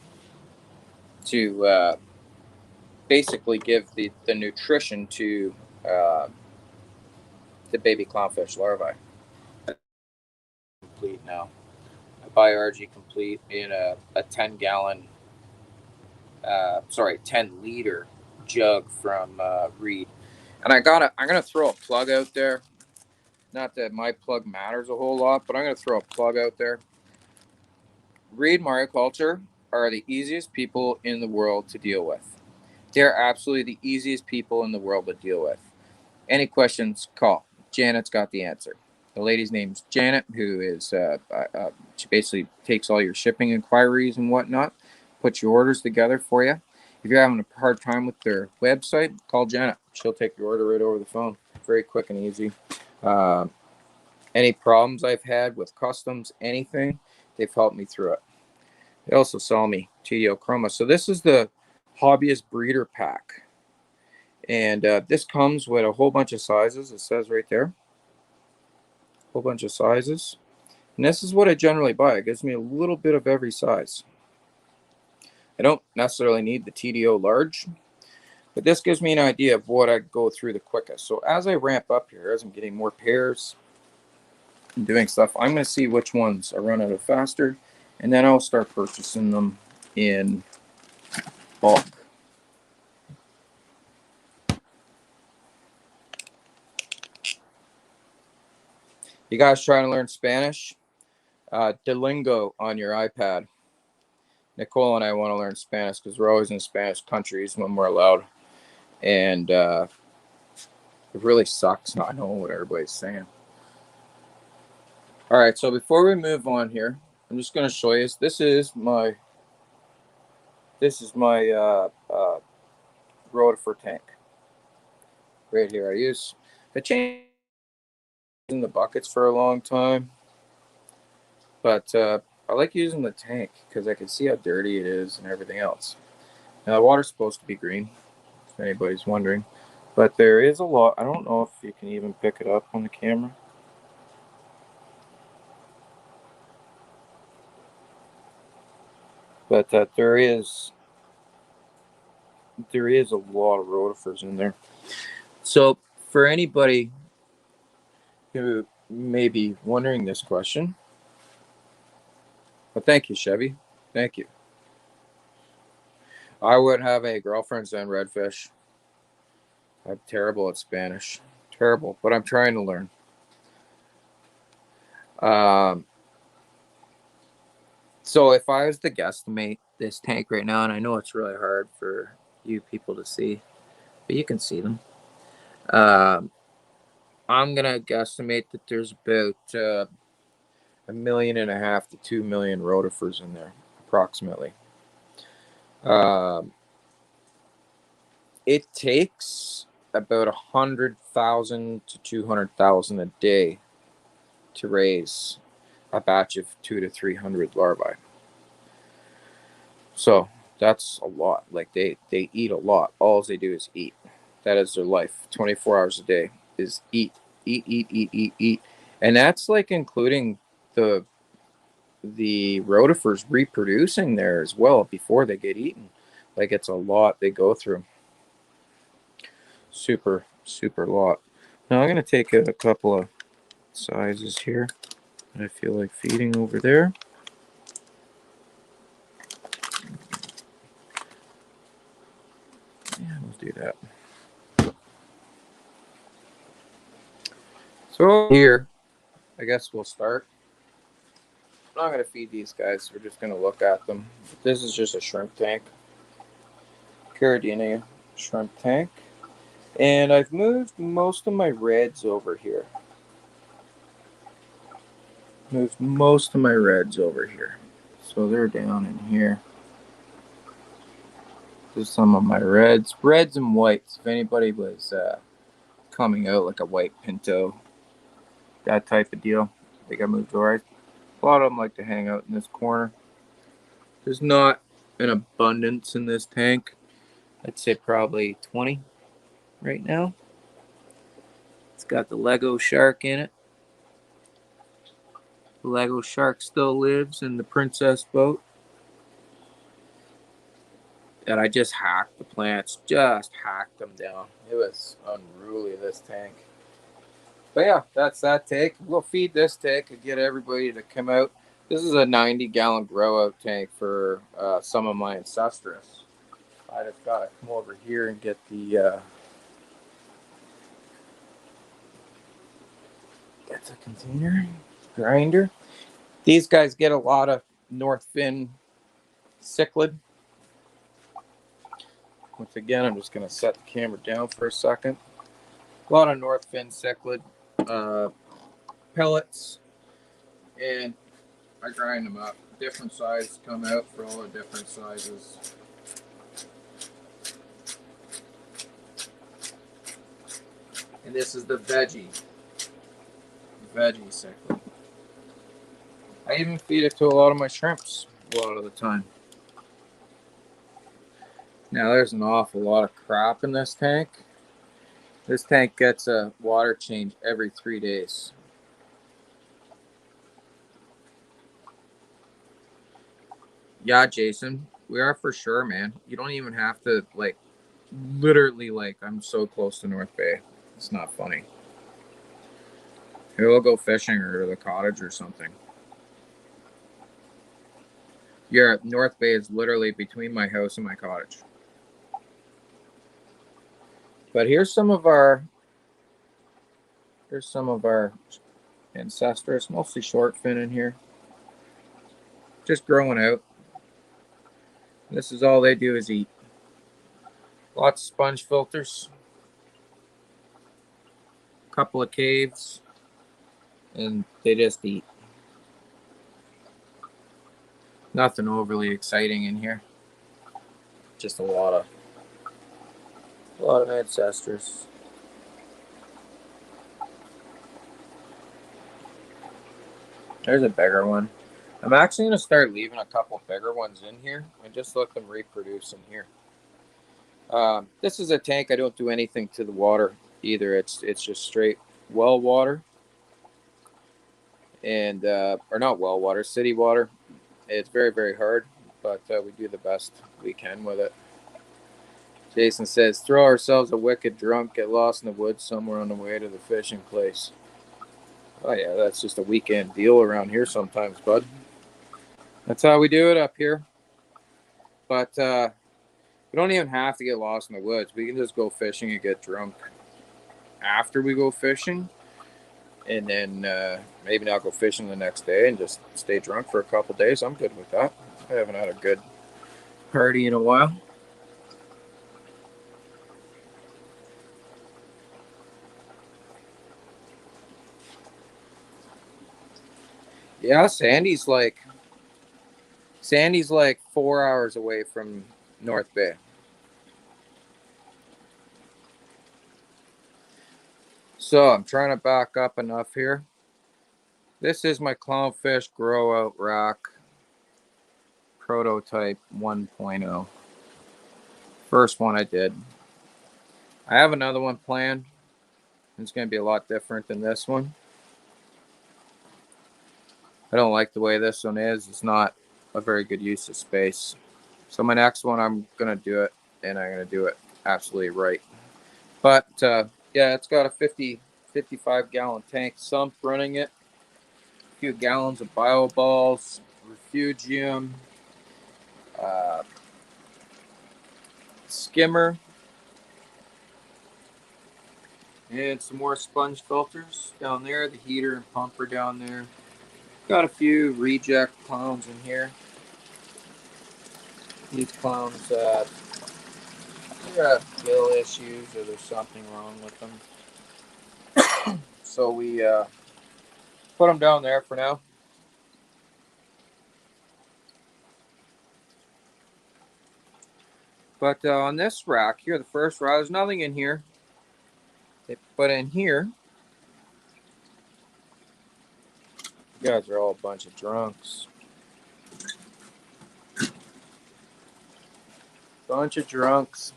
to basically give the nutrition to uh, the baby clownfish larvae. Complete now. I buy RG complete in a 10 liter jug from Reed. And I'm gonna throw a plug out there. Not that my plug matters a whole lot, but I'm gonna throw a plug out there. Reed Mariculture are the easiest people in the world to deal with. They're absolutely the easiest people in the world to deal with. Any questions, call. Janet's got the answer. The lady's name's Janet, who is she basically takes all your shipping inquiries and whatnot, puts your orders together for you. If you're having a hard time with their website, call Janet. She'll take your order right over the phone. Very quick and easy. Uh, any problems I've had with customs, anything, they've helped me through it. They also sell me TDO Chroma. So this is the Hobbyist Breeder Pack. And this comes with a whole bunch of sizes. It says right there. Whole bunch of sizes. And this is what I generally buy. It gives me a little bit of every size. I don't necessarily need the TDO large, but this gives me an idea of what I go through the quickest. So as I ramp up here, as I'm getting more pairs and doing stuff, I'm going to see which ones I run out of faster, and then I'll start purchasing them in bulk. You guys trying to learn Spanish? Duolingo on your iPad. Nicole and I want to learn Spanish because we're always in Spanish countries when we're allowed. And it really sucks not knowing what everybody's saying. All right, so before we move on here, I'm just going to show you. This is my rotifer tank right here. I changed in the buckets for a long time, but I like using the tank because I can see how dirty it is and everything else. Now the water's supposed to be green, if anybody's wondering, but there is a lot. I don't know if you can even pick it up on the camera. But there is a lot of rotifers in there. So for anybody who may be wondering this question, well, thank you, Chevy. Thank you. I would have a girlfriend's on redfish. I'm terrible at Spanish. Terrible, but I'm trying to learn. So if I was to guesstimate this tank right now, and I know it's really hard for you people to see, but you can see them. I'm going to guesstimate that there's about 1.5 million to 2 million rotifers in there, approximately. It takes about 100,000 to 200,000 a day to raise a batch of 200 to 300 larvae. So that's a lot. Like they eat a lot. All they do is eat. That is their life. 24 hours a day is eat. And that's like including the rotifers reproducing there as well before they get eaten. Like it's a lot they go through. Super lot. Now I'm going to take a couple of sizes here that I feel like feeding over there. Yeah, we'll do that. So here, I guess we'll start. I'm not going to feed these guys. We're just going to look at them. This is just a shrimp tank. Caridina shrimp tank. And I've moved most of my reds over here. So they're down in here. There's some of my reds and whites. If anybody was coming out like a white pinto, that type of deal, I think I moved over. A lot of them like to hang out in this corner. There's not an abundance in this tank. I'd say probably 20 right now. It's got the Lego shark in it. The Lego shark still lives in the princess boat. And I just hacked the plants. Just hacked them down. It was unruly, this tank. But yeah, that's that tank. We'll feed this tank and get everybody to come out. This is a 90-gallon grow-out tank for some of my ancestress. I just got to come over here and get the... That's a container. Grinder. These guys get a lot of North Fin cichlid. Once again, I'm just going to set the camera down for a second. A lot of North Fin cichlid. pellets, and I grind them up. Different sizes come out for all the different sizes. And this is the veggie cycle. I even feed it to a lot of my shrimps a lot of the time. Now there's an awful lot of crap in this tank. This tank gets a water change every 3 days. Yeah, Jason, we are for sure, man. You don't even have to, like, literally, like, I'm so close to North Bay. It's not funny. Maybe we'll go fishing or to the cottage or something. Yeah, North Bay is literally between my house and my cottage. But here's some of our ancestors, mostly short fin in here. Just growing out. This is all they do is eat. Lots of sponge filters. A couple of caves. And they just eat. Nothing overly exciting in here. Just a lot of ancestors. There's a bigger one. I'm actually going to start leaving a couple bigger ones in here and just let them reproduce in here. This is a tank. I don't do anything to the water either. It's just straight well water. And or not well water, city water. It's very, very hard, but we do the best we can with it. Jason says, throw ourselves a wicked drunk, get lost in the woods somewhere on the way to the fishing place. Oh yeah, that's just a weekend deal around here sometimes, bud. That's how we do it up here. But we don't even have to get lost in the woods. We can just go fishing and get drunk after we go fishing. And then maybe not go fishing the next day and just stay drunk for a couple days. I'm good with that. I haven't had a good party in a while. Yeah, Sandy's like 4 hours away from North Bay. So I'm trying to back up enough here. This is my clownfish grow out rack prototype 1.0. First one I did. I have another one planned. It's going to be a lot different than this one. I don't like the way this one is. It's not a very good use of space. So my next one, I'm going to do it, and I'm going to do it absolutely right. But, yeah, it's got a 55-gallon tank sump running it. A few gallons of bio balls, refugium, skimmer, and some more sponge filters down there. The heater and pumper down there. Got a few reject clowns in here. These clowns have gill issues or there's something wrong with them. So we put them down there for now. But on this rack here, the first rack, there's nothing in here. But in here, you guys are all a bunch of drunks. Bunch of drunks.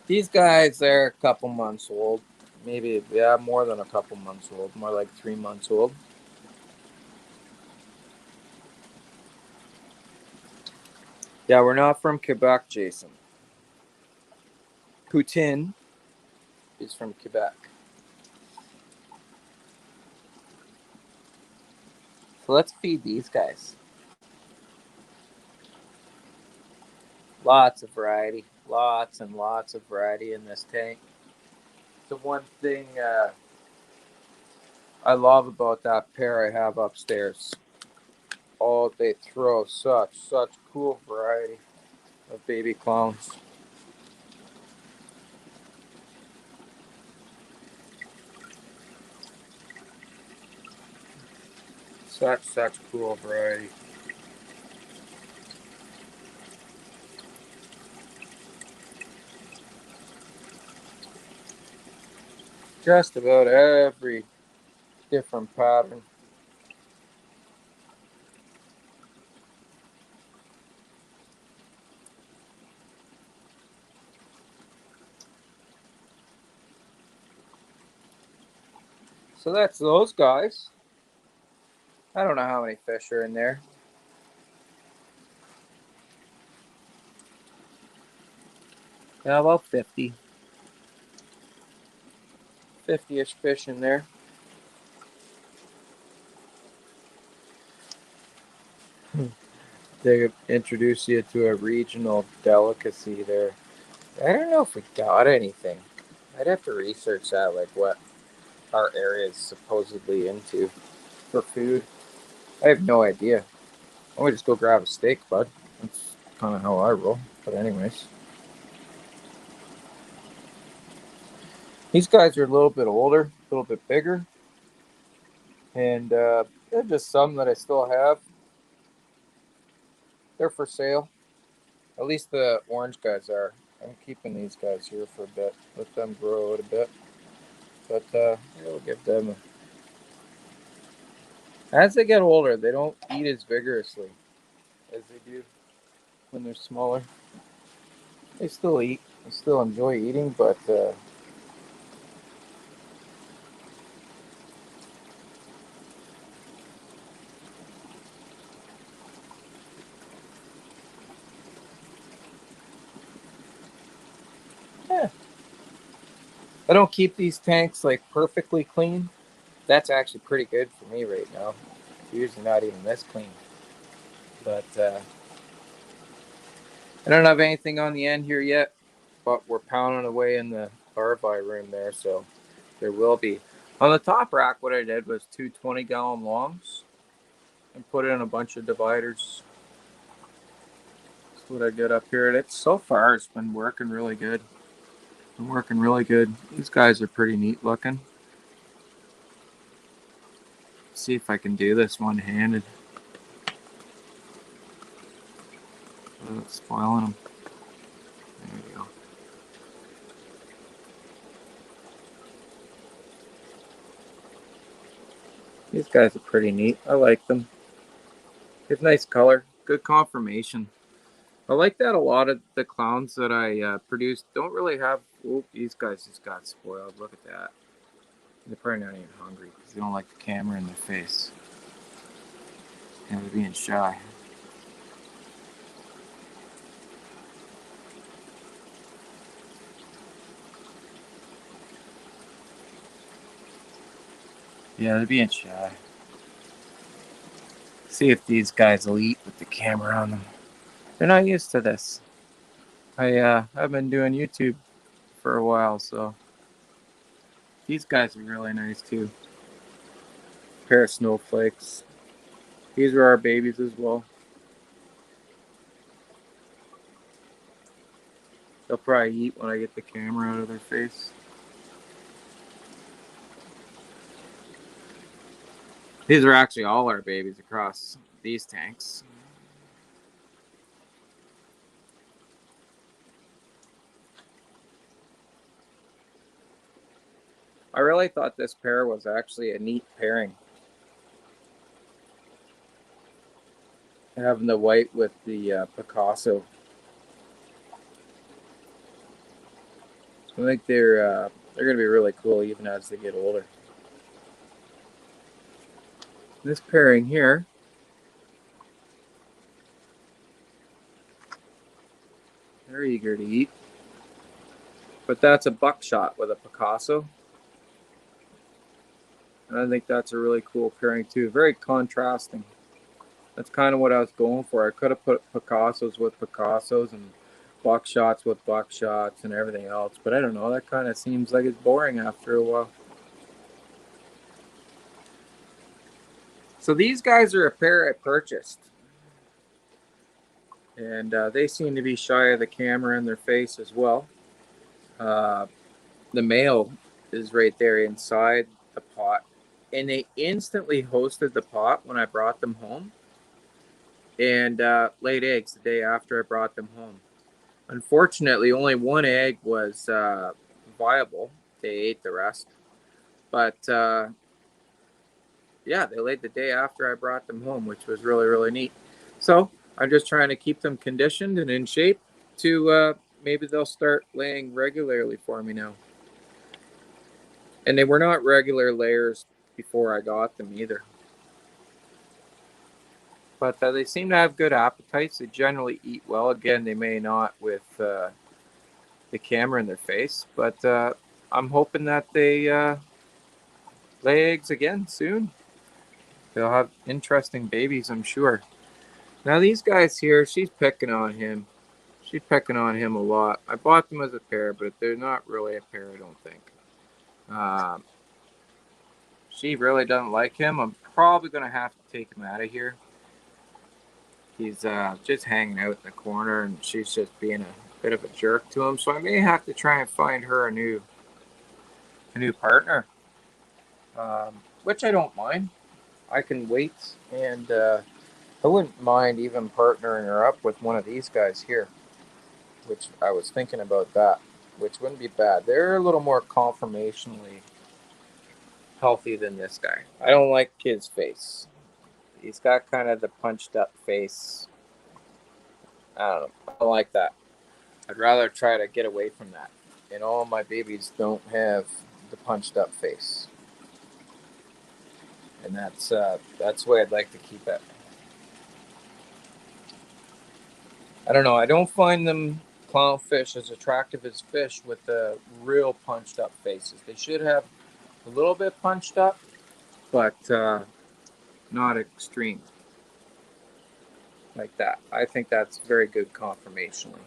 These guys, they're a couple months old. Maybe, yeah, more than a couple months old. More like 3 months old. Yeah, we're not from Quebec, Jason. Poutine is from Quebec. So let's feed these guys. Lots of variety. Lots and lots of variety in this tank. The one thing I love about that pair I have upstairs. Oh, they throw such cool variety of baby clowns. such cool variety. Just about every different pattern. So that's those guys. I don't know how many fish are in there. Yeah, about 50. 50-ish fish in there. They introduce you to a regional delicacy there. I don't know if we got anything. I'd have to research that, like what our area is supposedly into for food. I have no idea. I might just go grab a steak, bud. That's kind of how I roll. But anyways, these guys are a little bit older, a little bit bigger, and they're just some that I still have. They're for sale. At least the orange guys are. I'm keeping these guys here for a bit. Let them grow out a bit. But we'll give them as they get older, they don't eat as vigorously as they do when they're smaller. They still eat. They still enjoy eating, but yeah. I don't keep these tanks like perfectly clean. That's actually pretty good for me right now. It's usually not even this clean. But I don't have anything on the end here yet, but we're pounding away in the larvae room there, so there will be. On the top rack, what I did was two 20-gallon longs and put in a bunch of dividers. That's what I did up here. And it's so far, it's been working really good. Been working really good. These guys are pretty neat looking. See if I can do this one-handed without spoiling them. There we go. These guys are pretty neat. I like them. They have nice color, good conformation. I like that a lot of the clowns that I produce don't really have. Oh, these guys just got spoiled. Look at that. They're probably not even hungry because they don't like the camera in their face. And they're being shy. Yeah, they're being shy. See if these guys will eat with the camera on them. They're not used to this. I've been doing YouTube for a while, so these guys are really nice too. Pair of snowflakes. These are our babies as well. They'll probably eat when I get the camera out of their face. These are actually all our babies across these tanks. I really thought this pair was actually a neat pairing. Having the white with the Picasso. I think they're going to be really cool even as they get older. This pairing here, they're eager to eat. But that's a buckshot with a Picasso. And I think that's a really cool pairing too. Very contrasting. That's kind of what I was going for. I could have put Picassos with Picassos and buckshots with buckshots and everything else. But I don't know. That kind of seems like it's boring after a while. So these guys are a pair I purchased. And they seem to be shy of the camera in their face as well. The male is right there inside the pot. and they instantly hosted the pot when I brought them home, and laid eggs the day after I brought them home. Unfortunately, only one egg was viable. They ate the rest. But yeah, they laid the day after I brought them home, which was really, really neat. So I'm just trying to keep them conditioned and in shape to maybe they'll start laying regularly for me now. And they were not regular layers before I got them either. But they seem to have good appetites. They generally eat well. Again, they may not with the camera in their face, but I'm hoping that they lay eggs again soon. They'll have interesting babies, I'm sure. Now these guys here, she's picking on him. She's picking on him a lot. I bought them as a pair, but they're not really a pair, I don't think. Um, she really doesn't like him. I'm probably going to have to take him out of here. He's just hanging out in the corner, and she's just being a bit of a jerk to him. So I may have to try and find her a new partner, which I don't mind. I can wait, and I wouldn't mind even partnering her up with one of these guys here, which I was thinking about that, which wouldn't be bad. They're a little more conformationally healthy than this guy. I don't like his face. He's got kind of the punched up face. I don't know. I don't like that. I'd rather try to get away from that. And all my babies don't have the punched up face. And that's the way I'd like to keep it. I don't know. I don't find them clownfish as attractive as fish with the real punched up faces. They should have a little bit punched up, but not extreme like that. I think that's very good conformationally.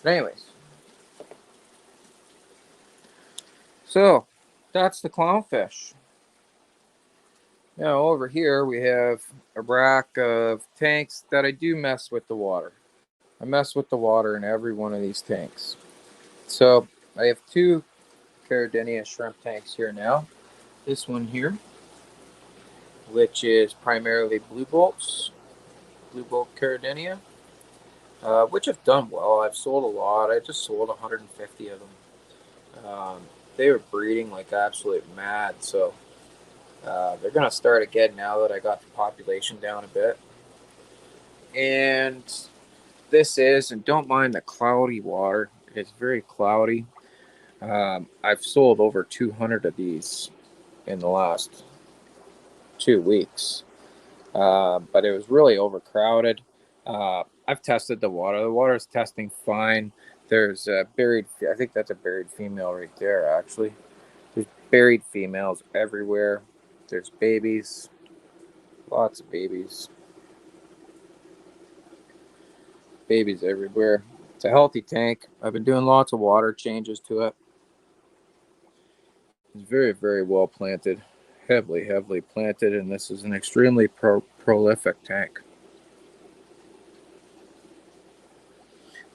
But anyways, so that's the clownfish. Now over here we have a rack of tanks that I do mess with the water. I mess with the water in every one of these tanks. So I have two Caradinia shrimp tanks here now. This one here, which is primarily blue bolt Caradinia, which have done well. I've sold a lot. I just sold 150 of them. They were breeding like absolute mad, so they're going to start again now that I got the population down a bit. And and don't mind the cloudy water. It's very cloudy. I've sold over 200 of these in the last 2 weeks. But it was really overcrowded. I've tested the water. The water is testing fine. There's I think that's a buried female right there, actually. There's buried females everywhere. There's babies. Lots of babies. Babies everywhere. It's a healthy tank. I've been doing lots of water changes to it. It's very, very well planted. Heavily planted, and this is an extremely prolific tank.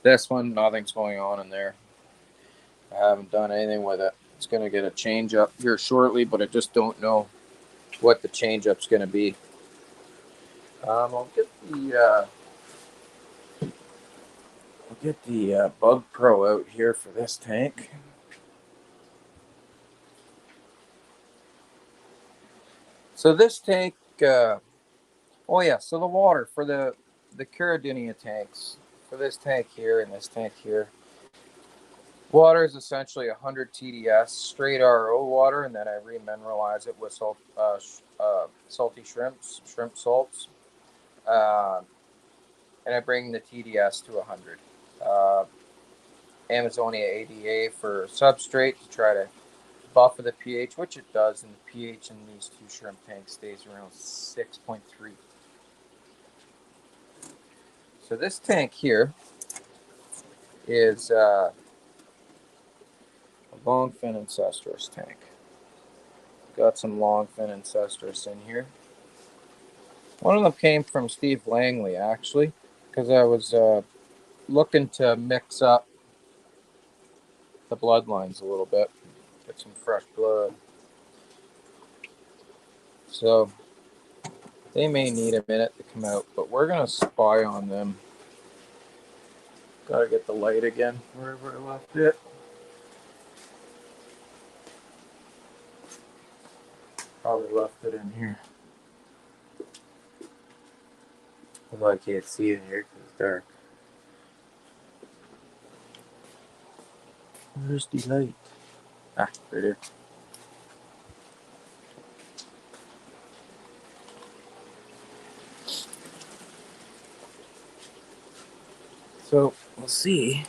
This one, nothing's going on in there. I haven't done anything with it. It's going to get a change up here shortly, but I just don't know what the change up's going to be. I'll get the Bug Pro out here for this tank. So this tank, so the water for the Caradinia tanks, for this tank here and this tank here, water is essentially 100 TDS, straight RO water, and then I remineralize it with salty shrimp salts, and I bring the TDS to 100. Amazonia ADA for substrate to try to buffer the pH, which it does, and the pH in these two shrimp tanks stays around 6.3. So this tank here is a longfin ancestress tank. Got some longfin ancestress in here. One of them came from Steve Langley, actually, because I was looking to mix up the bloodlines a little bit, get some fresh blood. So they may need a minute to come out, but we're gonna spy on them. Gotta get the light again wherever I left it. Probably left it in here. Although I can't see in here because it's dark. Where's the light? Ah, right here. So we'll see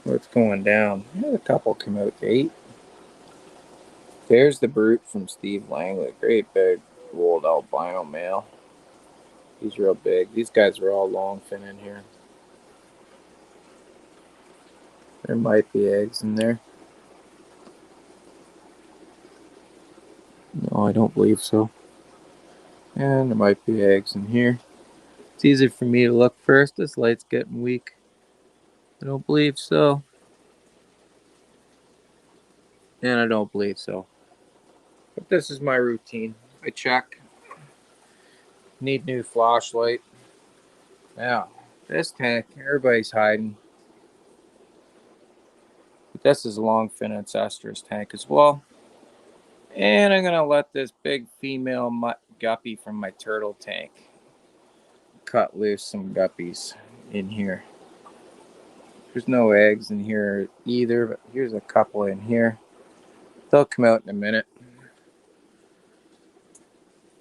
what's going down. There's a couple come out to eat. There's the brute from Steve Langley. Great big old albino male. He's real big. These guys are all long fin in here. There might be eggs in there. No, I don't believe so. And there might be eggs in here. It's easy for me to look first. This light's getting weak. I don't believe so. And I don't believe so. But this is my routine. I check. Need new flashlight. Now, this tank, everybody's hiding. But this is a long fin ancestress tank as well. And I'm going to let this big female mutt guppy from my turtle tank cut loose some guppies in here. There's no eggs in here either, but here's a couple in here. They'll come out in a minute.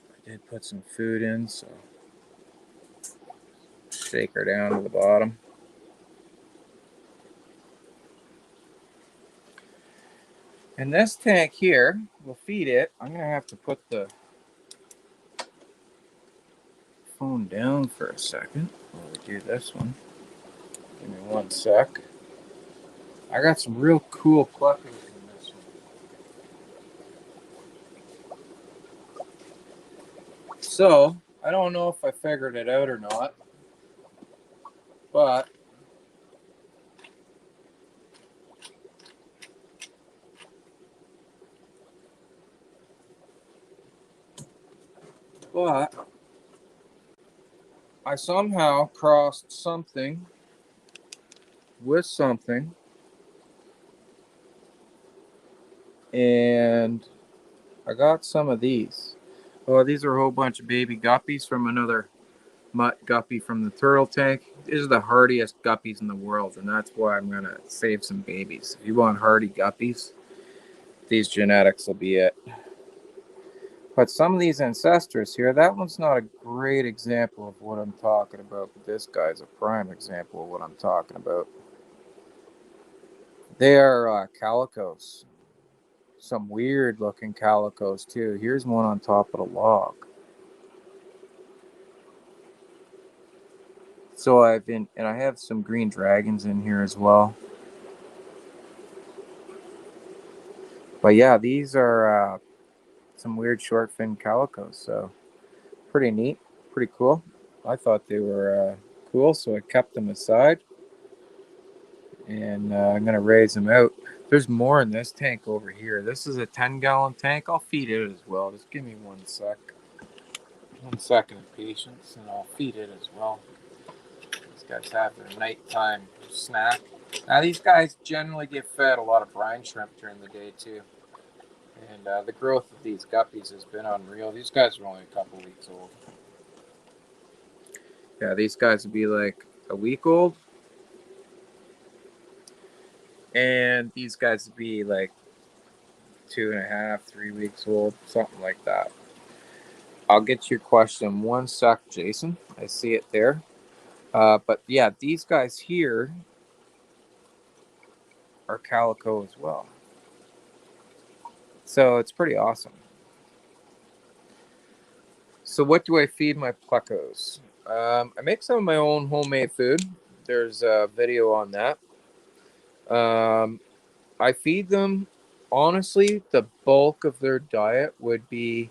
I did put some food in, so shake her down to the bottom. And this tank here, we'll feed it. I'm going to have to put the phone down for a second while we do this one. Give me one sec. I got some real cool cluckers in this one. So, I don't know if I figured it out or not, but I somehow crossed something with something, and I got some of these. Oh, these are a whole bunch of baby guppies from another mutt guppy from the turtle tank. These are the hardiest guppies in the world, and that's why I'm gonna save some babies. If you want hardy guppies, these genetics will be it. But some of these ancestors here, that one's not a great example of what I'm talking about, but this guy's a prime example of what I'm talking about. They are calicos. Some weird looking calicos too. Here's one on top of the log. So I have some green dragons in here as well. But yeah, these are some weird short fin calicos. So pretty neat, pretty cool. I thought they were cool, so I kept them aside. And I'm going to raise them out. There's more in this tank over here. This is a 10-gallon tank. I'll feed it as well. Just give me one sec. 1 second of patience, and I'll feed it as well. These guys have their nighttime snack. Now, these guys generally get fed a lot of brine shrimp during the day, too. And the growth of these guppies has been unreal. These guys are only a couple weeks old. Yeah, these guys would be like a week old. And these guys would be like 2.5, 3 weeks old, something like that. I'll get to your question 1 sec, Jason. I see it there. But yeah, these guys here are calico as well. So it's pretty awesome. So what do I feed my plecos? I make some of my own homemade food. There's a video on that. I feed them, honestly, the bulk of their diet would be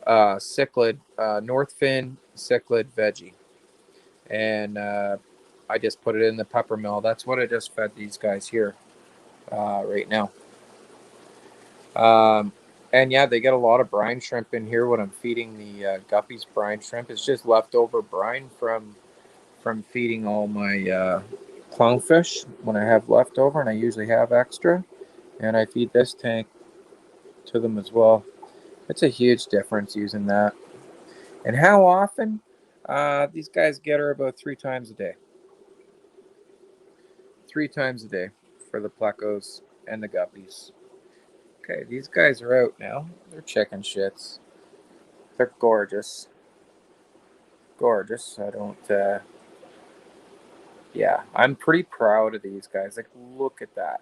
cichlid, North Fin cichlid veggie. And I just put it in the pepper mill. That's what I just fed these guys here right now. And yeah, they get a lot of brine shrimp in here when I'm feeding the guppies brine shrimp. It's just leftover brine from feeding all my clownfish when I have leftover, and I usually have extra. And I feed this tank to them as well. It's a huge difference using that. And how often? These guys get her about 3 times a day. 3 times a day for the plecos and the guppies. Okay, these guys are out now. They're chicken shits. They're gorgeous. Gorgeous. I don't, yeah, I'm pretty proud of these guys. Like, look at that.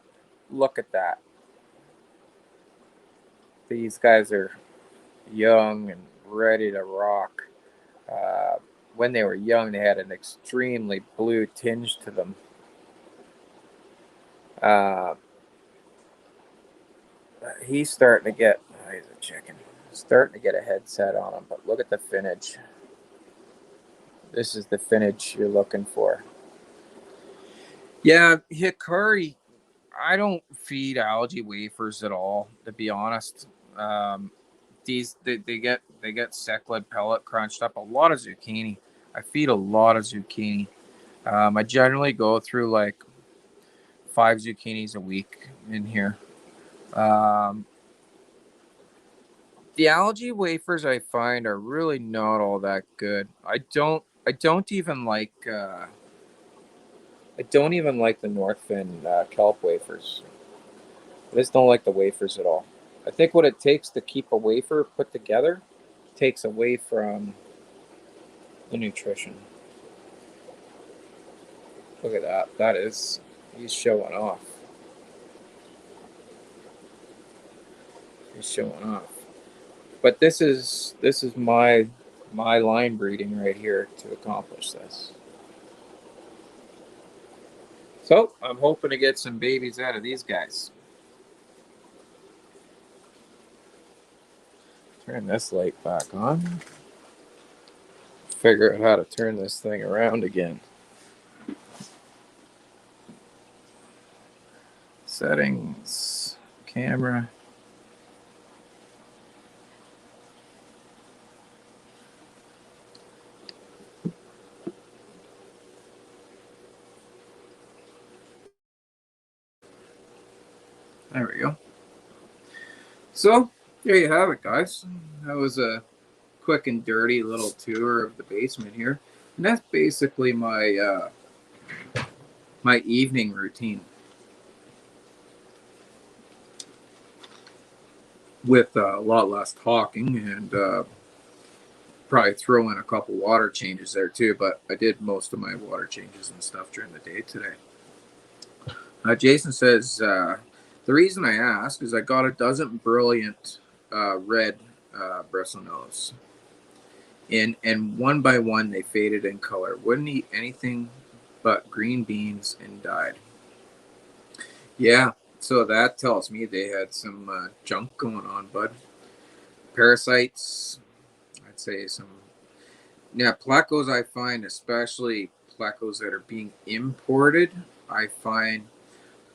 Look at that. These guys are young and ready to rock. Uh, when they were young, they had an extremely blue tinge to them. Uh, he's starting to get, oh, he's a chicken. Starting to get a headset on him, but look at the finnage. This is the finnage you're looking for. Yeah, Hikari, I don't feed algae wafers at all, to be honest. These they get seclid pellet crunched up. A lot of zucchini. I feed a lot of zucchini. I generally go through like 5 zucchinis a week in here. Um, the algae wafers I find are really not all that good. I don't even like the Northfin kelp wafers. I just don't like the wafers at all. I think what it takes to keep a wafer put together takes away from the nutrition. Look at that. He's showing off. He's showing off. But this is my line breeding right here to accomplish this. So I'm hoping to get some babies out of these guys. Turn this light back on. Figure out how to turn this thing around again. Settings, camera. There we go. So there you have it, guys. That was a quick and dirty little tour of the basement here, and that's basically my evening routine with a lot less talking and probably throw in a couple water changes there too. But I did most of my water changes and stuff during the day today. Jason says the reason I ask is I got a dozen brilliant red bristlenose. And one by one they faded in color. Wouldn't eat anything but green beans and died. Yeah, so that tells me they had some junk going on, bud. Parasites, I'd say some. Yeah, plecos I find, especially plecos that are being imported, I find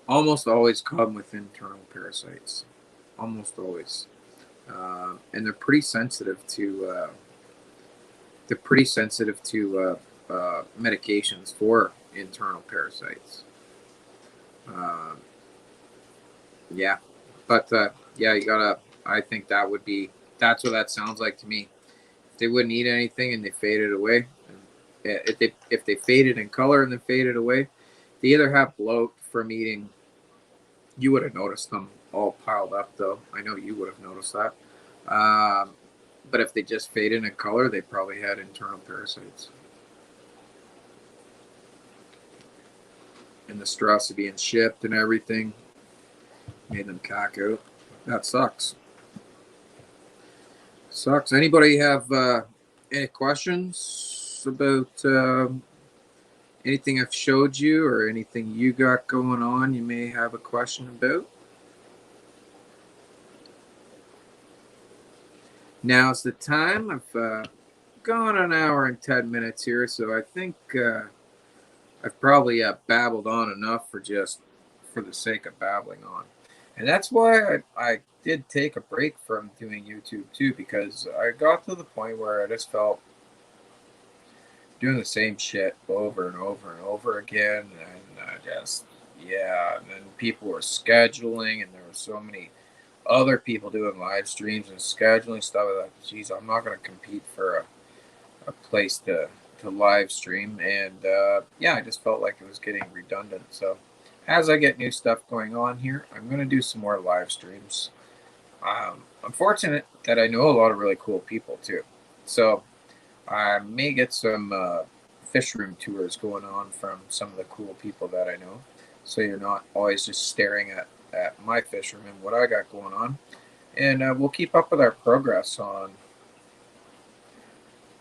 almost always come with internal parasites. Almost always. And they're pretty sensitive to medications for internal parasites. Uh, yeah, but yeah, you gotta. I think that's what that sounds like to me. If they wouldn't eat anything and they faded away, if they faded in color and then faded away, they either have bloat from eating. You would have noticed them all piled up, though. I know you would have noticed that. Um, but if they just faded in color, they probably had internal parasites. And the stress of being shipped and everything made them cack out. That sucks. Sucks. Anybody have any questions about anything I've showed you or anything you got going on you may have a question about? Now's the time. I've gone an hour and 10 minutes here, so I think I've probably babbled on enough for the sake of babbling on. And that's why I did take a break from doing YouTube too, because I got to the point where I just felt doing the same shit over and over and over again. And I just, yeah. And then people were scheduling, and there were so many other people doing live streams and scheduling stuff. I thought, geez, I'm not going to compete for a place to live stream. And yeah, I just felt like it was getting redundant. So as I get new stuff going on here, I'm going to do some more live streams. I'm fortunate that I know a lot of really cool people too. So I may get some Fishroom tours going on from some of the cool people that I know. So you're not always just staring at my Fishroom and what I got going on. And we'll keep up with our progress on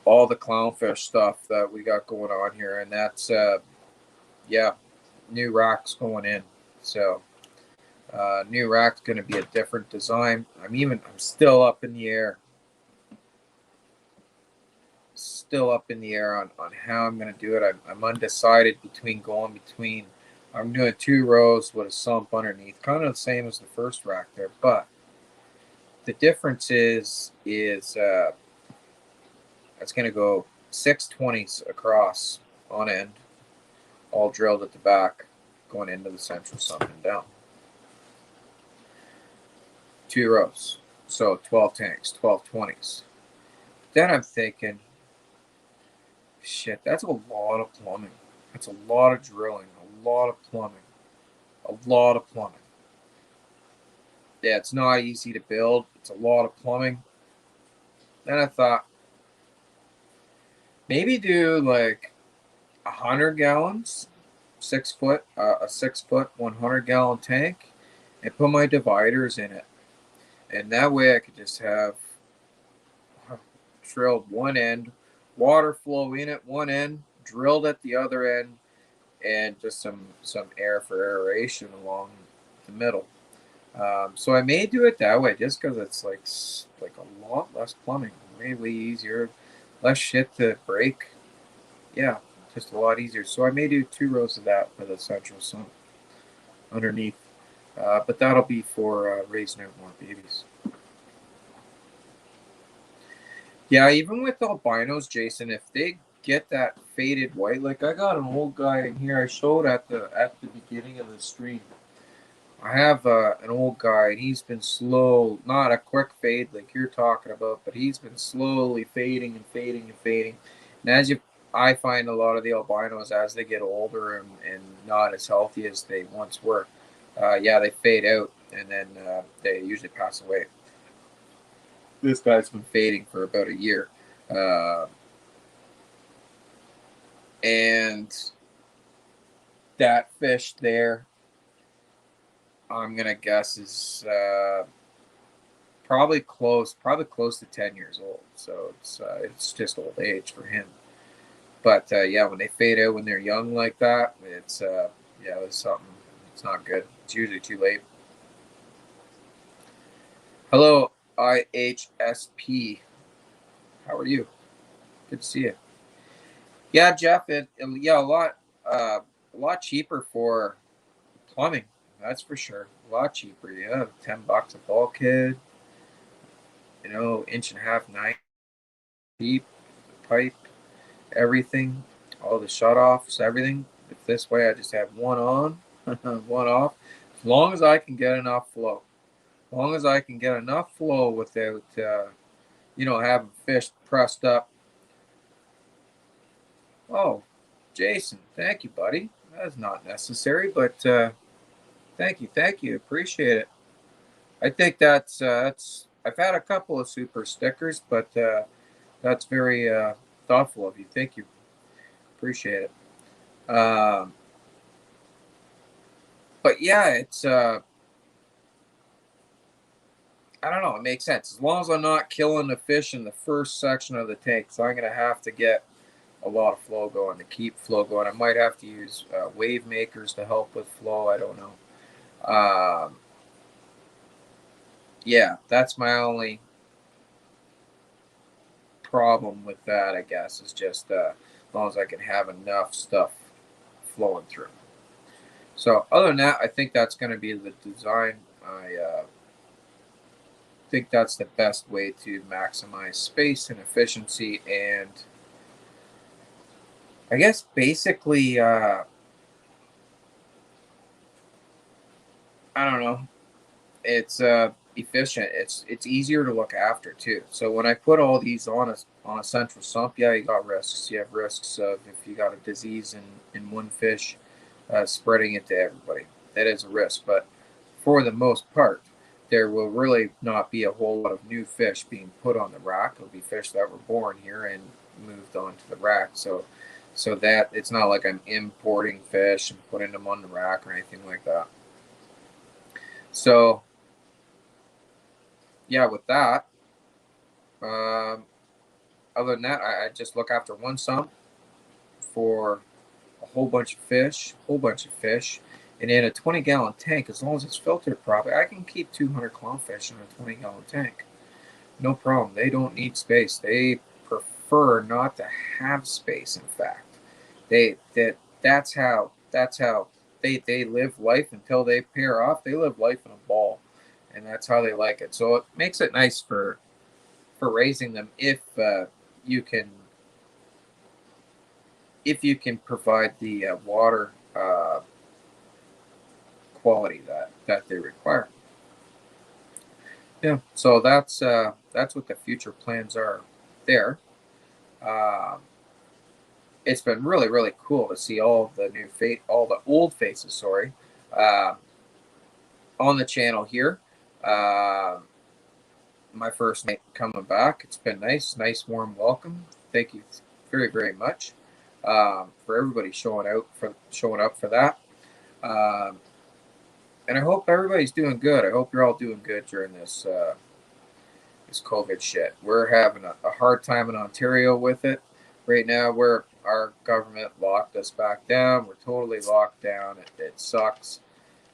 all the clownfish stuff that we got going on here. And that's, yeah, new racks going in. So new rack's going to be a different design. I'm still up in the air. Still up in the air on how I'm going to do it. I'm undecided between. I'm doing 2 rows with a sump underneath, kind of the same as the first rack there, but the difference is it's going to go 620s across on end, all drilled at the back, going into the central sump and down. 2 rows, so 12 tanks, 12 20s. Then I'm thinking, shit, that's a lot of plumbing. That's a lot of drilling, a lot of plumbing, a lot of plumbing. Yeah, it's not easy to build. It's a lot of plumbing. Then I thought, maybe do like 100 gallons, 6 foot, a 6 foot, 100-gallon tank, and put my dividers in it. And that way I could just have drilled one end, water flow in at one end, drilled at the other end, and just some air for aeration along the middle. So I may do it that way, just because it's like a lot less plumbing, way easier, less shit to break. Yeah, just a lot easier. So I may do 2 rows of that for the central sump underneath, but that'll be for raising out more babies. Yeah, even with albinos, Jason, if they get that faded white, like I got an old guy in here I showed at the beginning of the stream. I have an old guy, and he's been slow, not a quick fade like you're talking about, but he's been slowly fading and fading and fading. And I find a lot of the albinos as they get older and not as healthy as they once were, yeah, they fade out, and then they usually pass away. This guy's been fading for about a year, and that fish there, I'm gonna guess is probably close to 10 years old. So it's just old age for him. But yeah, when they fade out when they're young like that, it's yeah, there's something. It's not good. It's usually too late. Hello, IHSP. How are you? Good to see you. Yeah, Jeff. Yeah, a lot cheaper for plumbing. That's for sure. A lot cheaper. Yeah, $10 a bulkhead. You know, inch and a half, 9 deep pipe, everything, all the shut offs, everything. If this way, I just have one on, one off. As long as I can get enough flow. As long as I can get enough flow without, having fish pressed up. Oh, Jason, thank you, buddy. That's not necessary, but thank you, appreciate it. I think that's. I've had a couple of super stickers, but that's very thoughtful of you. Thank you, appreciate it. But yeah, it's I don't know. It makes sense as long as I'm not killing the fish in the first section of the tank. So I'm gonna have to get a lot of flow going to keep flow going. I might have to use wave makers to help with flow. I don't know. Yeah, that's my only problem with that, I guess, is just as long as I can have enough stuff flowing through. So other than that, I think that's going to be the design.
I think that's the best way to maximize space and efficiency, and I guess basically, I don't know. It's efficient. It's easier to look after too. So when I put all these on a central sump, yeah, you got risks. You have risks of if you got a disease in one fish, spreading it to everybody. That is a risk. But for the most part, there will really not be a whole lot of new fish being put on the rack. It'll be fish that were born here and moved onto the rack. So that it's not like I'm importing fish and putting them on the rack or anything like that. So yeah, with that, um, other than that, I just look after one sump for a whole bunch of fish, and in a 20-gallon tank. As long as it's filtered properly, I can keep 200 clownfish in a 20-gallon tank. No problem. They don't need space. They prefer not to have space. In fact, that's how they live life until they pair off. They live life in a ball, and that's how they like it. So it makes it nice for raising them you can if you can provide the water quality that they require. Yeah, so that's what the future plans are there. Um, it's been really cool to see all the old faces, sorry, uh, on the channel here. Uh, my first night coming back, it's been nice warm welcome. Thank you very much for everybody showing up for that. Um, and I hope everybody's doing good. I hope you're all doing good during this COVID shit. We're having a hard time in Ontario with it right now. Where our government locked us back down. We're totally locked down. It sucks.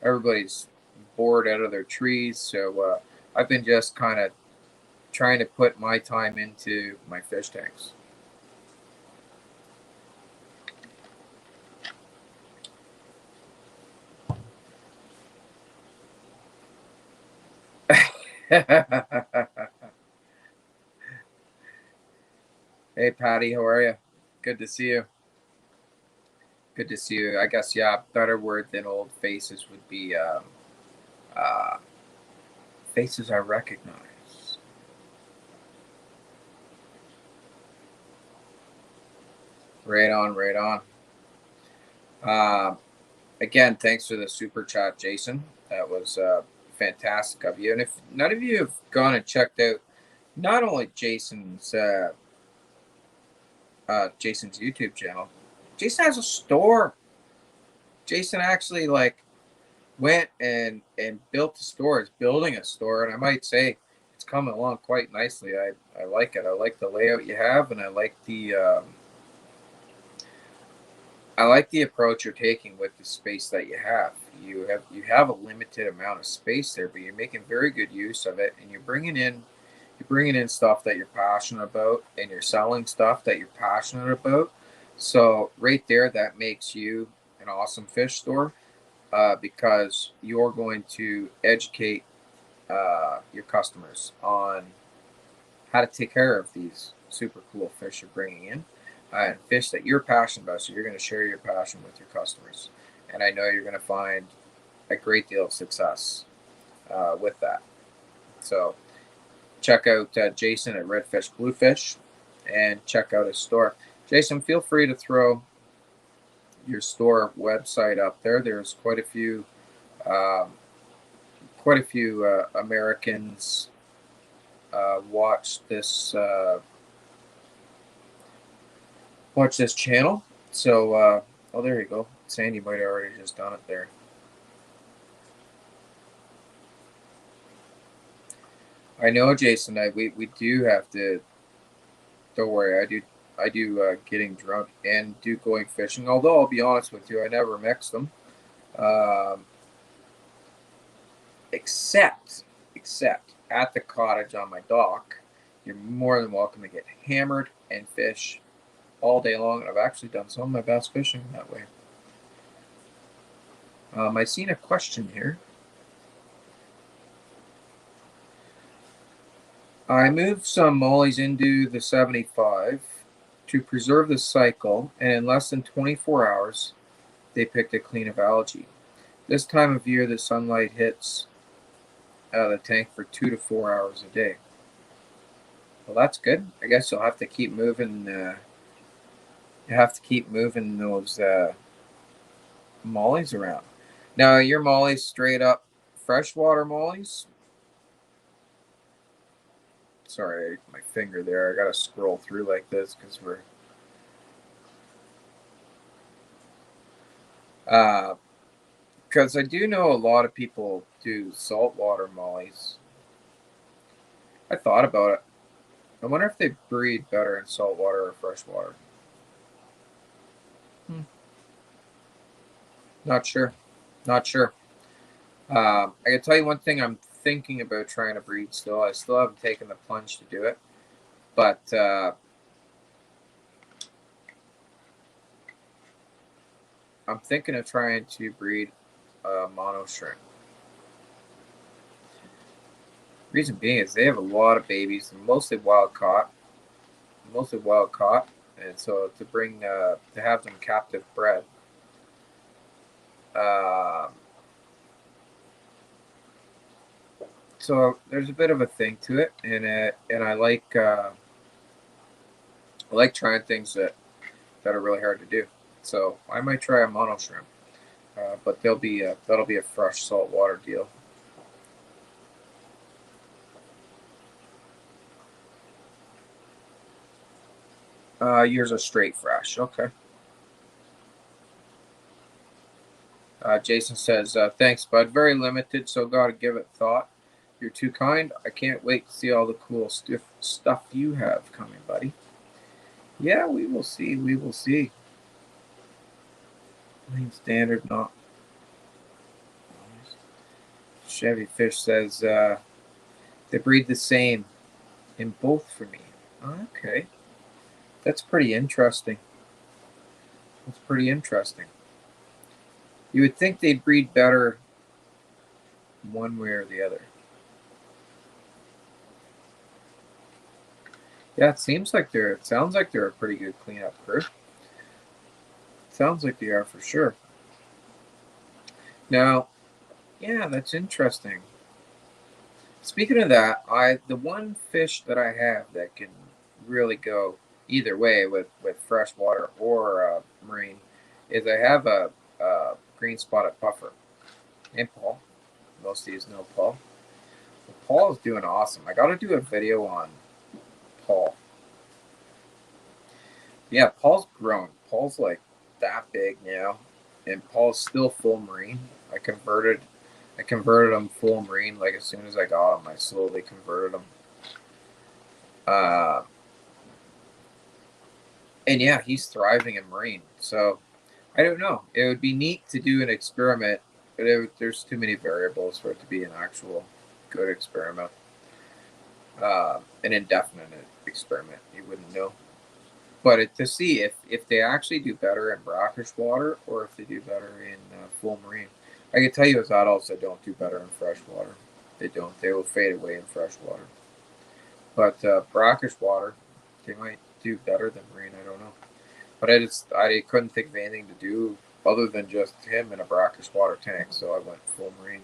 Everybody's bored out of their trees. So I've been just kind of trying to put my time into my fish tanks. Hey Patty, how are you? Good to see you. Good to see you. I guess yeah, better word than old faces would be uh, faces I recognize. Right on, right on. Uh, Again, thanks for the super chat, Jason. That was fantastic of you. And if none of you have gone and checked out not only Jason's YouTube channel, Jason has a store. Jason actually went and built a store. Is building a store, and I might say it's coming along quite nicely. I like it. I like the layout you have, and I like the approach you're taking with the space that you have. You have a limited amount of space there, but you're making very good use of it, and you're bringing in stuff that you're passionate about, and you're selling stuff that you're passionate about. So right there, that makes you an awesome fish store because you're going to educate your customers on how to take care of these super cool fish you're bringing in and fish that you're passionate about. So you're going to share your passion with your customers. And I know you're going to find a great deal of success with that. So check out Jason at Redfish Bluefish and check out his store. Jason, feel free to throw your store website up there. There's um, quite a few Americans watch this channel. So, oh, there you go. Sandy might have already just done it there. I know, Jason. We do have to. Don't worry. I do getting drunk and do going fishing. Although I'll be honest with you, I never mix them. Um, except at the cottage on my dock, you're more than welcome to get hammered and fish all day long. And I've actually done some of my best fishing that way. I seen a question here. I moved some mollies into the 75 to preserve the cycle, and in less than 24 hours, they picked a clean of algae. This time of year, the sunlight hits the tank for 2 to 4 hours a day. Well, that's good. I guess you'll have to keep moving. You have to keep moving those mollies around. Now, your mollies straight up freshwater mollies. Sorry, my finger there. I gotta scroll through like this because we're. Because I do know a lot of people do saltwater mollies. I thought about it. I wonder if they breed better in saltwater or freshwater. Not sure. Not sure. I can tell you one thing I'm thinking about trying to breed still. I still haven't taken the plunge to do it. But I'm thinking of trying to breed mono shrimp. Reason being is they have a lot of babies, mostly wild caught. And so to have them captive bred. So there's a bit of a thing to it, and I like trying things that are really hard to do. So I might try a mono shrimp, but that'll be a fresh saltwater deal. Yours are straight fresh. Okay. Jason says, thanks, bud. Very limited, so got to give it thought. You're too kind. I can't wait to see all the cool stuff you have coming, buddy. Yeah, we will see. We will see. Standard, not. Chevy Fish says, they breed the same in both for me. Okay. That's pretty interesting. That's pretty interesting. You would think they'd breed better one way or the other. Yeah, it sounds like they're a pretty good cleanup crew. Sounds like they are for sure. Now, yeah, that's interesting. Speaking of that, the one fish that I have that can really go either way with freshwater or marine is I have a green spotted puffer. And Paul, most of these know Paul. Well, Paul is doing awesome. I got to do a video on Paul. Yeah, Paul's grown. Paul's like that big now, and Paul's still full marine. I converted him full marine like as soon as I got him. I slowly converted him. And yeah, he's thriving in marine. So I don't know. It would be neat to do an experiment, but there's too many variables for it to be an actual good experiment. An indefinite experiment, you wouldn't know. But to see if they actually do better in brackish water or if they do better in full marine. I can tell you as adults that don't do better in fresh water. They don't. They will fade away in fresh water. But brackish water, they might do better than marine. I don't know. But I couldn't think of anything to do other than just him in a brackish water tank. So I went full marine.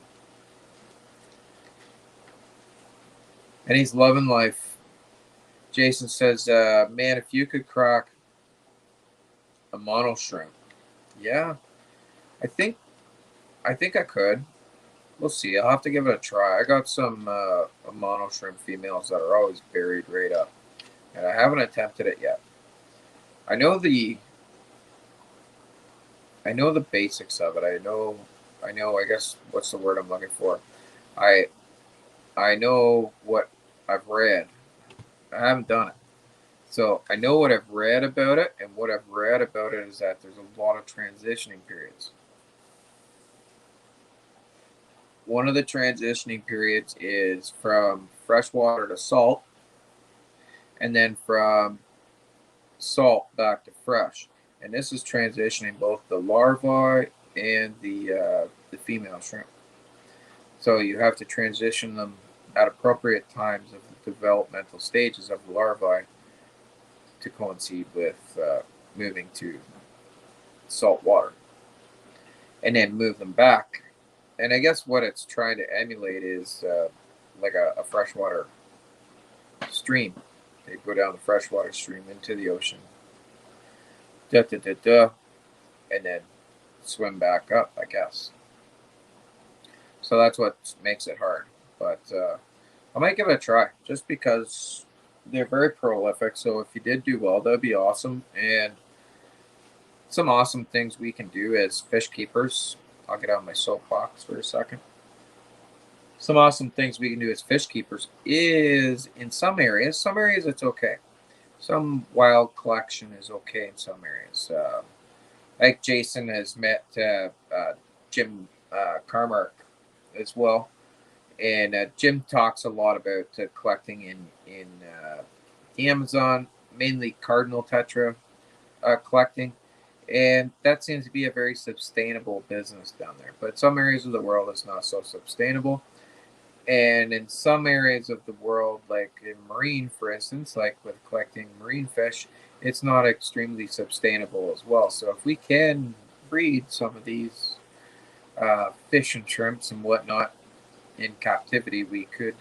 And he's loving life. Jason says, man, if you could crack a mono shrimp. Yeah, I think I could. We'll see. I'll have to give it a try. I got some mono shrimp females that are always buried right up, and I haven't attempted it yet. I know the basics of it. I know. I guess what's the word I'm looking for? I know what I've read. I haven't done it. So I know what I've read about it, and what I've read about it is that there's a lot of transitioning periods. One of the transitioning periods is from freshwater to salt, and then from salt back to fresh. And this is transitioning both the larvae and the female shrimp. So you have to transition them
at appropriate times of the developmental stages of the larvae to coincide with moving to salt water, and then move them back. And I guess what it's trying to emulate is like a freshwater stream. They go down the freshwater stream into the ocean, da da da da, and then swim back up, I guess. So that's what makes it hard. But I might give it a try just because they're very prolific. So if you did do well, that'd be awesome. And some awesome things we can do as fish keepers. I'll get on my soapbox for a second. Some awesome things we can do as fish keepers is in some areas it's okay. Some wild collection is okay in some areas. Like Jason has met Jim Carmark as well, and Jim talks a lot about collecting in the Amazon, mainly cardinal tetra collecting, and that seems to be a very sustainable business down there. But some areas of the world it's not so sustainable, and in some areas of the world, like in marine, for instance, like with collecting marine fish, it's not extremely sustainable as well. So if we can breed some of these fish and shrimps and whatnot in captivity, we could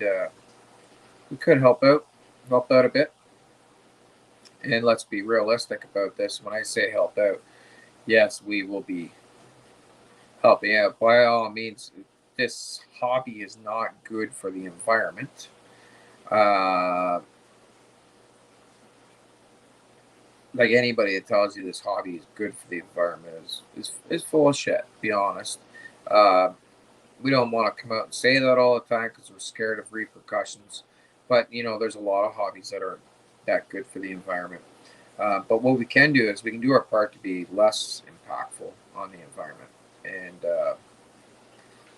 help out a bit. And let's be realistic about this. When I say help out, yes, we will be helping out. By all means, this hobby is not good for the environment. Like anybody that tells you this hobby is good for the environment is full of shit, to be honest. Uh, we don't want to come out and say that all the time because we're scared of repercussions. But there's a lot of hobbies that are that good for the environment. But what we can do is we can do our part to be less impactful on the environment. And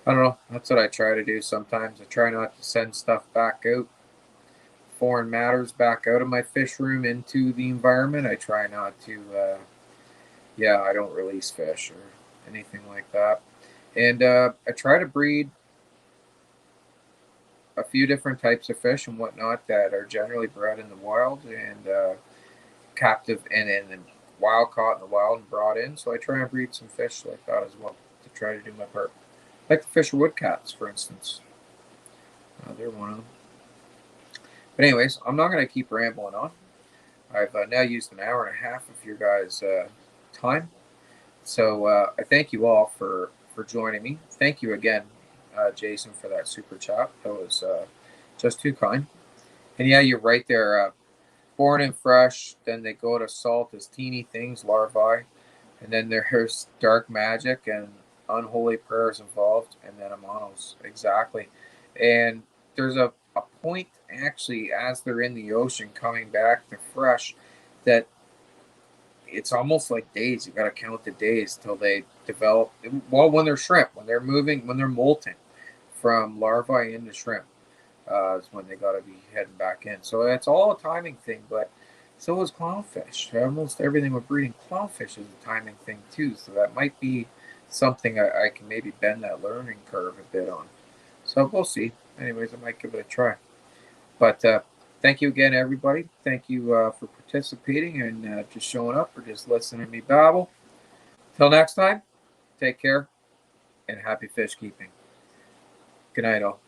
I don't know. That's what I try to do sometimes. I try not to send stuff back out, foreign matters back out of my fish room into the environment. I try not to, I don't release fish or anything like that. And I try to breed a few different types of fish and whatnot that are generally bred in the wild and captive and then wild caught in the wild and brought in. So I try and breed some fish like that as well to try to do my part. Like the Fisher woodcats, for instance. They're one of them. But anyways, I'm not going to keep rambling on. I've now used an hour and a half of your guys' time. So I thank you all for joining me. Thank you again, Jason, for that super chat. That was just too kind. And yeah, you're right there. Born and fresh, then they go to salt as teeny things, larvae. And then there's dark magic and unholy prayers involved, and then Amanos. Exactly. And there's a point, actually, as they're in the ocean coming back to fresh, that it's almost like days. You got to count the days till they develop. Well, when they're shrimp, when they're moving, when they're molting from larvae into shrimp, is when they got to be heading back in. So it's all a timing thing, but so is clownfish. Almost everything with breeding clownfish is a timing thing too. So that might be something I can maybe bend that learning curve a bit on. So we'll see. Anyways, I might give it a try. But thank you again, everybody. Thank you for participating and just showing up or just listening to me babble. Till next time, take care and happy fish keeping. Good night, all.